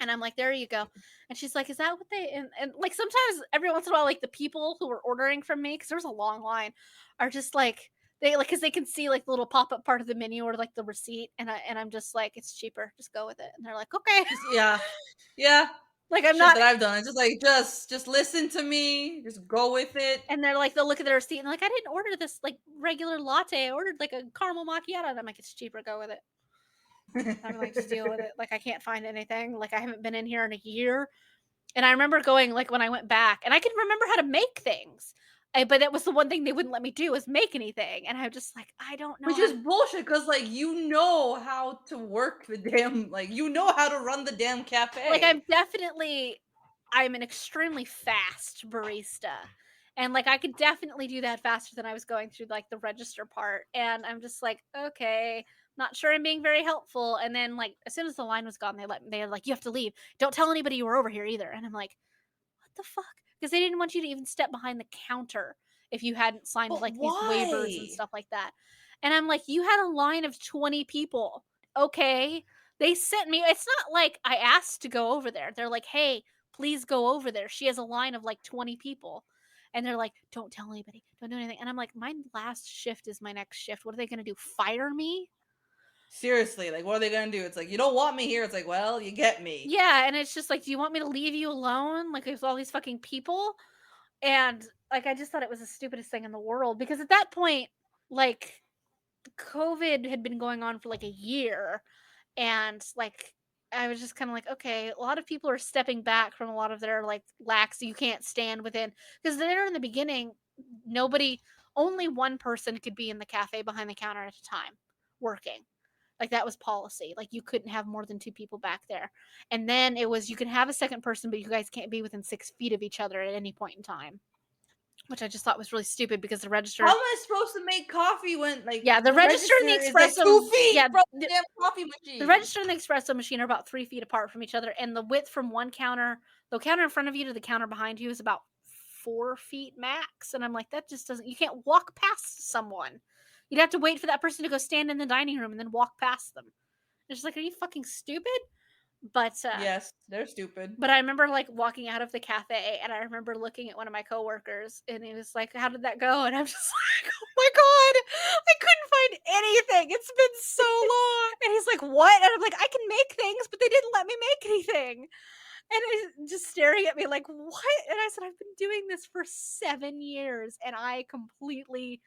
And I'm like, "There you go." And she's like, "Is that what they," and like sometimes every once in a while, like the people who were ordering from me, because there was a long line, are just like they like because they can see like the little pop-up part of the menu or like the receipt, and I'm just like, "It's cheaper, just go with it." And they're like, "Okay." Just yeah. Yeah. Like I'm Shit not that I've done. It's just like just listen to me. Just go with it. and they're like they'll look at their receipt and they're like, "I didn't order this like regular latte. I ordered like a caramel macchiato." And I'm like, "It's cheaper, go with it." I'm like, "Just deal with it." Like I can't find anything. Like I haven't been in here in a year. And I remember going, like, when I went back and I could remember how to make things, but that was the one thing they wouldn't let me do is make anything, and I'm just like, "I don't know Which how is to." bullshit because like you know how to work the damn like you know how to run the damn Like, cafe. I'm an extremely fast barista, and, like, I could definitely do that faster than I was going through, like, the register part, and I'm just like, "Okay, not sure I'm being very helpful," and then, like, as soon as the line was gone, they're like, "You have to leave. Don't tell anybody you were over here either," and I'm like, "What the fuck?" Because they didn't want you to even step behind the counter if you hadn't signed, But like, these waivers and why? stuff like that. And I'm like, "You had a line of 20 people, okay?" They sent me it's not like I asked to go over there. They're like, "Hey, please go over there. She has a line of, like, 20 people." And they're like, "Don't tell anybody. Don't do anything." And I'm like, "My last shift is my next shift. What are they gonna do, fire me?" Seriously, like what are they gonna do? It's like you don't want me here. It's like, well, you get me. Yeah, and it's just like, "Do you want me to leave you alone? Like, there's all these fucking people?" And, like, I just thought it was the stupidest thing in the world because at that point, like, COVID had been going on for, like, a year, and, like, I was just kinda like, "Okay, a lot of people are stepping back from a lot of their, like, lax you can't stand within," because there in the beginning, nobody only one person could be in the cafe behind the counter at a time working. Like, that was policy, like, you couldn't have more than 2 people back there, and then it was you can have a second person, but you guys can't be within 6 feet of each other at any point in time. Which I just thought was really stupid because the How am register I supposed to make coffee when like yeah, the the register and register the is like 2 feet yeah, from the damn coffee the machine? register and the espresso machine are about 3 feet apart from each other, and the width from one counter the counter in front of you to the counter behind you is about 4 feet max. And I'm like, that just doesn't, you can't walk past someone. You'd have to wait for that person to go stand in the dining room and then walk past them. It's like, are you fucking stupid? But Yes, they're stupid. but I remember, like, walking out of the cafe, and I remember looking at one of my coworkers, and he was like, "How did that go?" And I'm just like, "Oh my god, I couldn't find anything. It's been so long." And he's like, "What?" And I'm like, "I can make things, but they didn't let me make anything." And he's just staring at me like, "What?" And I said, "I've been doing this for 7 years, and I completely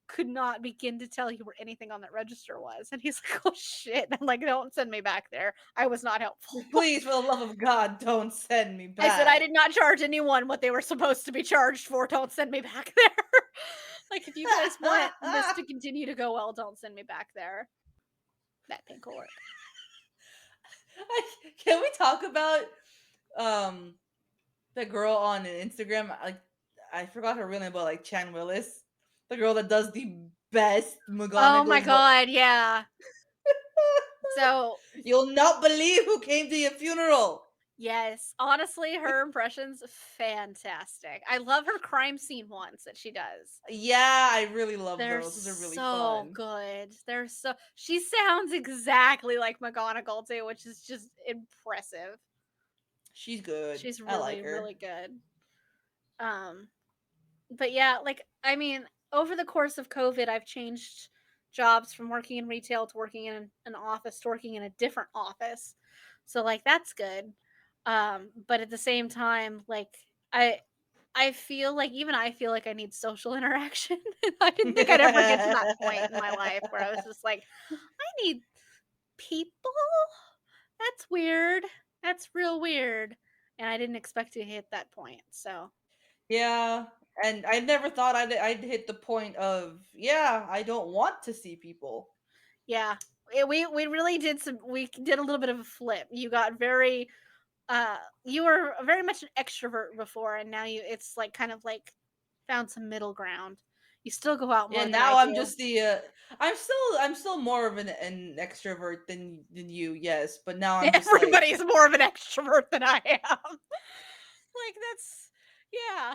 could not begin to tell you where anything on that register was." And he's like, "Oh, shit." I'm like, "Don't send me back there. I was not helpful." Please, for the love of God, don't send me I said, "I back. did not charge anyone what they were supposed to be charged for. Don't send me back there." Like, if you guys want this to continue to go well, don't send me back there. That thing will work. Can we talk about um the girl on Instagram? Like, I forgot her real name, but like Chan Willis, the girl that does the best Oh my McGonagall. god, yeah. So, You'll not believe who came to your funeral. yes, honestly, her impressions, fantastic. I love her crime scene ones that she does. Yeah, I really love They're those. Those are really so fun. good. They're so she sounds exactly like McGonagall too, which is just impressive. She's good. She's I like really, her. really good. Um, but yeah, like, I mean, over the course of COVID, I've changed jobs from working in retail to working in an office to working in a different office. So like that's good. But at the same time, like I I feel like even I feel like I need social interaction. And I didn't think I'd ever get to that point in my life where I was just like, I need people. That's weird. That's real weird. And I didn't expect to hit that point. So Yeah, and I never thought I'd hit the point of, yeah, I don't want to see people. yeah, we really did we did a little bit of a flip. You got very you were very much an extrovert before, and now it's like kind of like found some middle ground. You still go out Yeah, more than I now I'm do. just the I'm still more of an extrovert than you, yes, but now I'm just like, Everybody's more of an extrovert than I am. Like that's yeah.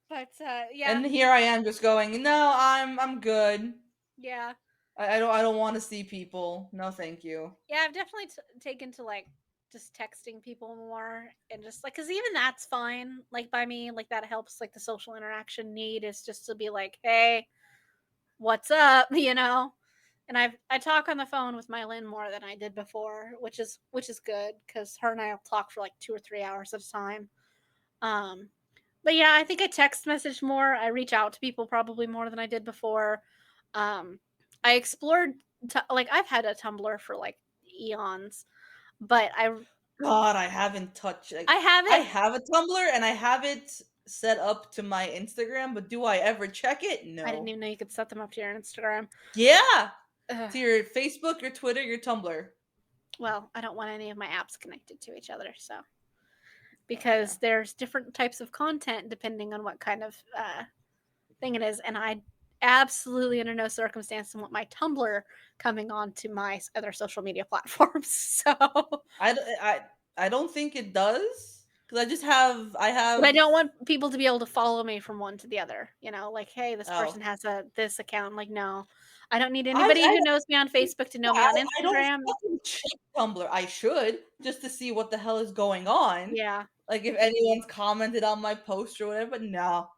But yeah, and here I am just going, no, I'm good. yeah. I don't want to see people. No, thank you. Yeah, I've definitely taken to like just texting people more and just like cuz even that's fine like by me like that helps like the social interaction need is just to be like, "Hey, what's up?" you know? And I talk on the phone with my Lynn more than I did before, which is good cuz her and I'll talk for like 2 or 3 hours at a time. Um but yeah, I think I text message more. I reach out to people probably more than I did before. Um I explored like I've had a Tumblr for like eons, but God, I haven't touched like I have I it. have a Tumblr and I have it set up to my Instagram, but do I ever check it? I didn't No. even know you could set them up to your Instagram. Yeah. Ugh. To your Facebook, your Twitter, your Tumblr. Well, I don't want any of my apps connected to each other, so Oh yeah. because there's different types of content depending on what kind of thing it is, and I absolutely under no circumstance want my Tumblr coming on to my other social media platforms. So, but I don't think it does because I I have don't want people to be able to follow me from one to the other. You know, like, hey, this person oh has a this account. I'm like, no, I don't need I anybody who knows me on Facebook to know me on I don't Instagram. fucking check Tumblr. I should just to see what the hell is going on. Yeah, Like if anyone's commented on my post or whatever, but no,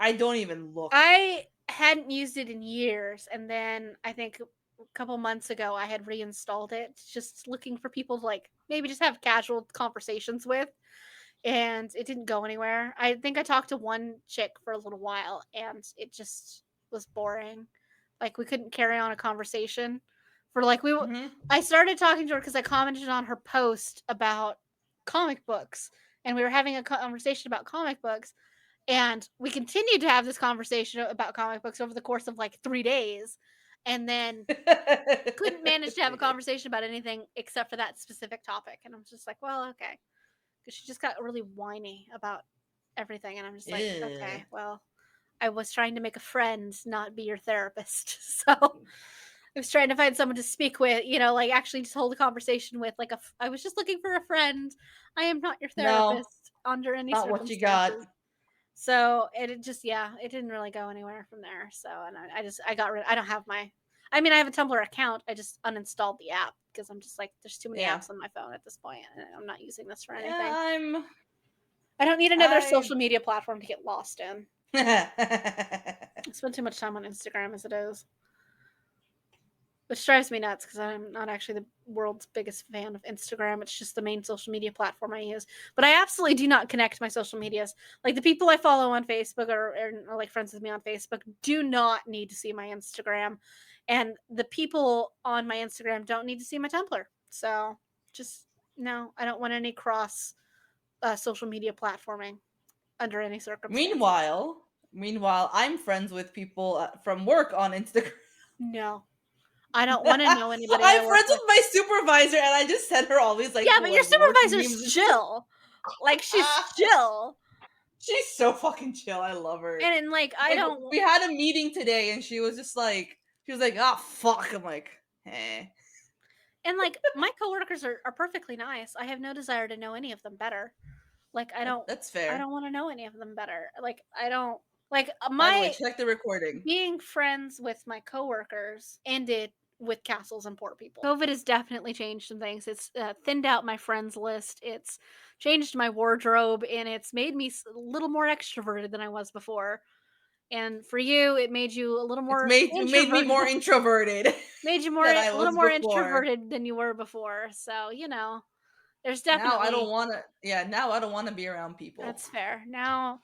I don't even look. I hadn't used it in years, and then I think a couple months ago I had reinstalled it, just looking for people to like maybe just have casual conversations with, and it didn't go anywhere. I think I talked to one chick for a little while, and it just was boring. Like we couldn't carry on a conversation for like Hmm. I started talking to her because I commented on her post about comic books, and we were having a conversation about comic books and we continued to have this conversation about comic books over the course of like 3 days. And then couldn't manage to have a conversation about anything except for that specific topic. And I'm just like, well, okay. Because she just got really whiny about everything. And I'm just like, Ew. okay, well, I was trying to make a friend, not be your therapist. So I was trying to find someone to speak with, like actually just hold a conversation with. Like, I was just looking for a friend. I am not your No, therapist under any not what you got. circumstances. So it just it didn't really go anywhere from there. So and I got rid. I don't have my. I mean, I have a Tumblr account. I just uninstalled the app because I'm just like, there's too many Yeah. apps on my phone at this point, and I'm not using this for Yeah, anything. I don't need another I social media platform to get lost in. I spend too much time on Instagram as it is. Which drives me nuts because I'm not actually the world's biggest fan of Instagram. It's just the main social media platform I use. But I absolutely do not connect my social medias. Like the people I follow on Facebook or like friends with me on Facebook do not need to see my Instagram. And the people on my Instagram don't need to see my Tumblr. So just no, I don't want any cross social media platforming under any circumstances. meanwhile, I'm friends with people from work on Instagram. No. I don't want to know anybody I I'm work friends with with. my supervisor, and I just send her all these Yeah, but your like work supervisor's memes and stuff. chill. Like she's chill. She's so fucking chill. I love her. And like I Like don't we had a meeting today, and she was just like, "Ah, fuck." I'm like, "Eh." and like my coworkers are perfectly nice. I have no desire to know any of them better. Like That's I fair. don't want to know any of them better. Like I don't like By the way, my check the recording. being friends with my coworkers ended with castles and poor people. COVID has definitely changed some things. It's thinned out my friends list. It's changed my wardrobe, and it's made me a little more extroverted than I was before. And for you, it made you a little more It made me introverted. more introverted Made you more than a I little was more before. introverted than you were before. So, there's Now I don't definitely want to. Yeah, now I don't want to be around people. that's fair. Now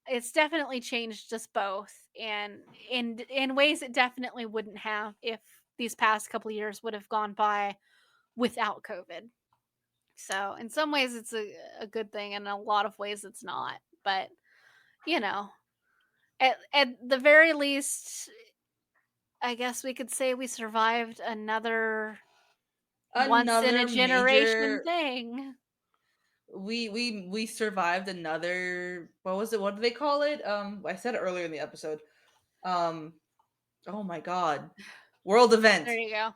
it's definitely changed us both and in ways it definitely wouldn't have if these past couple of years would have gone by without COVID. So, in some ways it's a good thing and in a lot of ways it's not. But, you know, at the very least I guess we could say we survived another once in a Another generation major. thing. We survived another. What was it? What do they call it? I said it earlier in the episode. Um. Oh my god. World There event. you go.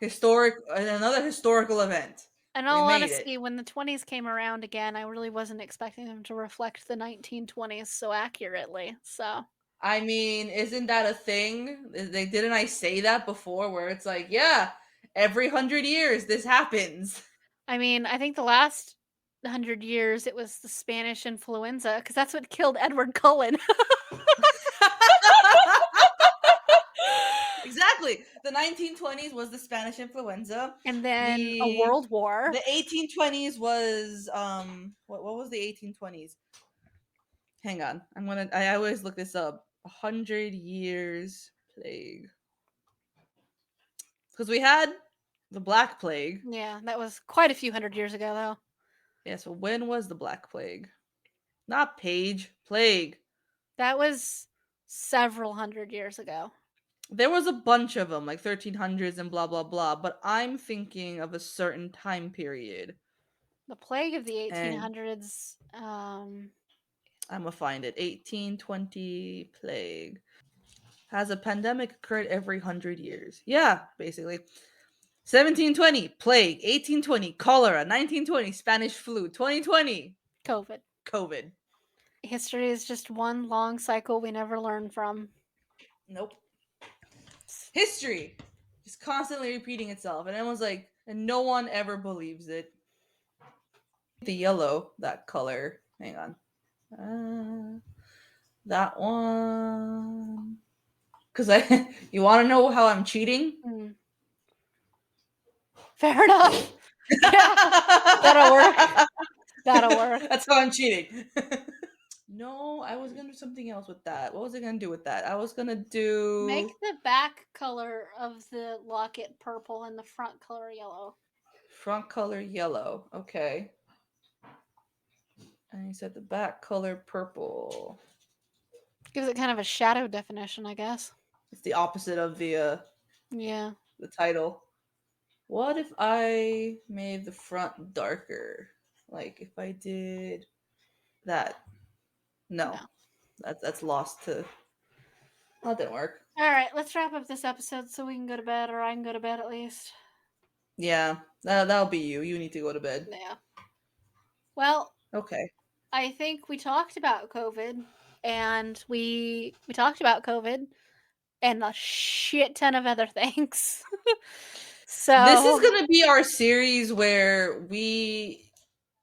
Another historical event. In We all made it. honesty, when the 20s came around again, I really wasn't expecting them to reflect the 1920s so accurately. So, I mean, isn't that a thing? They didn't I say that before where it's like, yeah, every 100 years this happens. I mean, I think the last 100 years it was the Spanish influenza because that's what killed Edward Cullen. Exactly. The 1920s was the Spanish influenza. And then a The world war. the 1820s was what was the 1820s? Hang on. I always look this up. 100 years plague. Because we had the Black Plague. Yeah, that was quite a few hundred years ago, though. Yeah, so when was the Black Plague? Not Page, Plague. That was several hundred years ago. There was a bunch of them, like 1300s and blah blah blah, but I'm thinking of a certain time period. The plague of the And 1800s. I'm gonna find it. 1820 plague. Has a pandemic occurred every 100 years? Yeah, basically. 1720 plague, 1820 cholera, 1920 Spanish flu, 2020 COVID. COVID. History is just one long cycle we never learn from. Nope. History just constantly repeating itself, and everyone's like, and no one ever believes it. The yellow, that color. Hang on. That one. Because you want to know how I'm cheating? Mm. Fair enough. Yeah, that'll work. That'll work. That's how I'm cheating. No, I was gonna do something else with that. What was I gonna do with that? I was gonna do Make the back color of the locket purple and the front color yellow. front color yellow. Okay. And you said the back color purple. Gives it kind of a shadow definition, I guess. It's the opposite of Yeah. the title. What if I made the front darker? Like if I did that. No. No. That's lost to. That didn't work. All right, let's wrap up this episode so we can go to bed, or I can go to bed at least. Yeah, that'll be you. You need to go to bed. Yeah. Well, Okay. I think we talked about COVID. and we talked about COVID and a shit ton of other things. This is So gonna be our series where we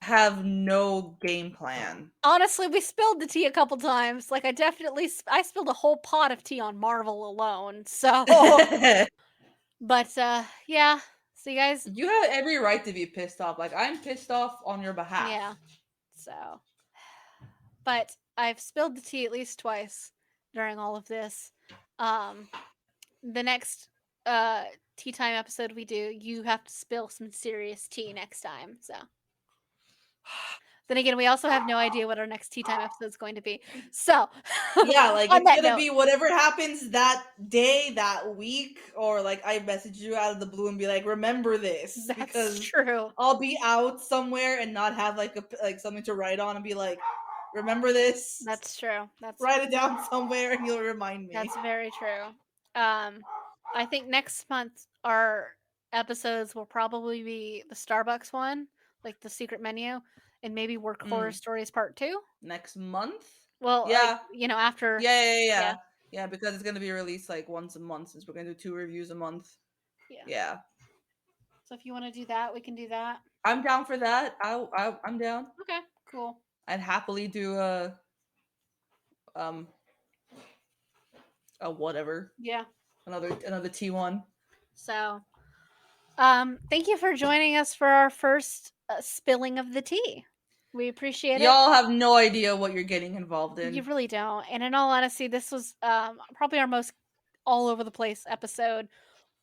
have no game plan. honestly, we spilled the tea a couple times. Like, I spilled a whole pot of tea on Marvel alone. So, but yeah. So you guys, You have every right to be pissed off. Like, I'm pissed off on your behalf. yeah. So, but I've spilled the tea at least twice during all of this. Um, the next tea time episode we do, you have to spill some serious tea next time. So then again, we also have no idea what our next tea time episode is going to be. So Yeah, like on it's that gonna note, be whatever happens that day, that week, or like I message you out of the blue and be like, "Remember this," that's because true. I'll be out somewhere and not have like something to write on and be like, "Remember this." That's true. Write it down somewhere and you'll remind me. That's very true. I think next month our episodes will probably be the Starbucks one, like the secret menu, and maybe Work Horror Stories Part 2. Next month? Well, like, Yeah. after Yeah. yeah. Yeah, because it's gonna be released like once a month since we're gonna do 2 reviews a month. Yeah. Yeah. So if you want to do that, we can do that. I'm down for that. I'm down. Okay, cool. I'd happily do um a whatever. Yeah. Another T1. So, thank you for joining us for our first spilling of the tea. We appreciate it. Y'all have no idea what you're getting involved in. You really don't. And in all honesty, this was probably our most all over the place episode.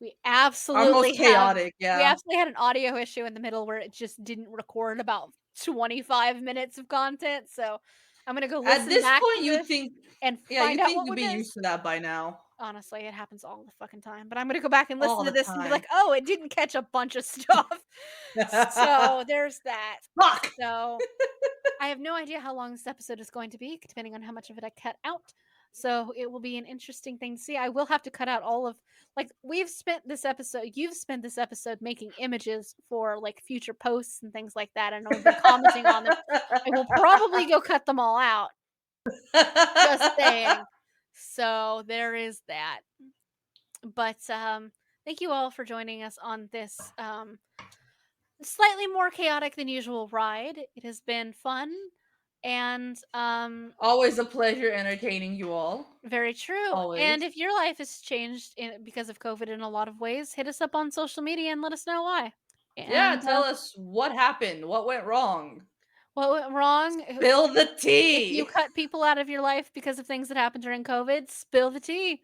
We absolutely Our most chaotic, we yeah. absolutely had an audio issue in the middle where it just didn't record about 25 minutes of content. So I'm gonna go listen At this back point, to you this think, and yeah, find you out think what you'd we be missed. used to that by now. Honestly, it happens all the fucking time. But I'm gonna go back and listen All to the this and be time. like, oh, it didn't catch a bunch of stuff. So there's that. Fuck! So I have no idea how long this episode is going to be, depending on how much of it I cut out. So it will be an interesting thing to see. I will have to cut out all of you've spent this episode making images for like future posts and things like that, and I've been commenting on them. I will probably go cut them all out. Just saying. So there is that. But thank you all for joining us on this slightly more chaotic than usual ride. It has been fun and Always a pleasure entertaining you all. very true. Always. And if your life has changed because of COVID in a lot of ways, hit us up on social media and let us know why. And, yeah, tell us what happened, what went wrong. What went wrong? Spill the tea. If you cut people out of your life because of things that happened during COVID, spill the tea.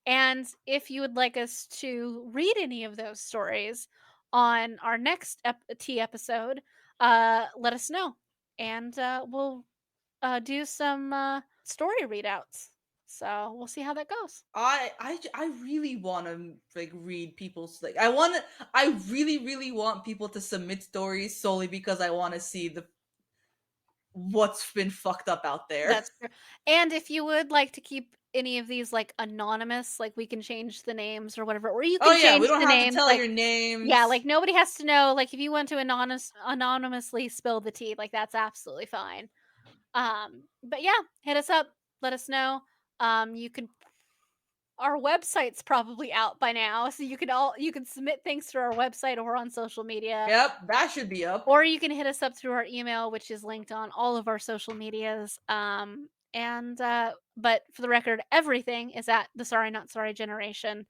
And if you would like us to read any of those stories on our next tea episode, let us know. And we'll do some story readouts. So we'll see how that goes. I really want to like read people's like I really want people to submit stories solely because I want to see what's been fucked up out there. That's true. And if you would like to keep any of these like anonymous, like we can change the names or whatever, or you can change we don't the have names. to tell your names. Yeah, like nobody has to know. Like if you want to anonymously spill the tea, like that's absolutely fine. But yeah, hit us up. Let us know. You can. Our website's probably out by now, so you can submit things through our website or on social media. Yep, that should be up. Or you can hit us up through our email, which is linked on all of our social medias. But for the record, everything is at the Sorry Not Sorry Generation.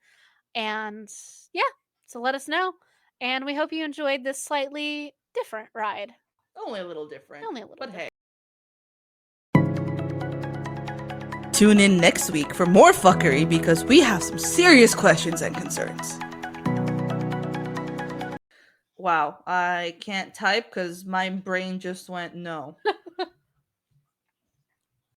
And yeah, so let us know. And we hope you enjoyed this slightly different ride. Only a little different. Only a little but different. Hey. Tune in next week for more fuckery because we have some serious questions and concerns. Wow, I can't type because my brain just went no.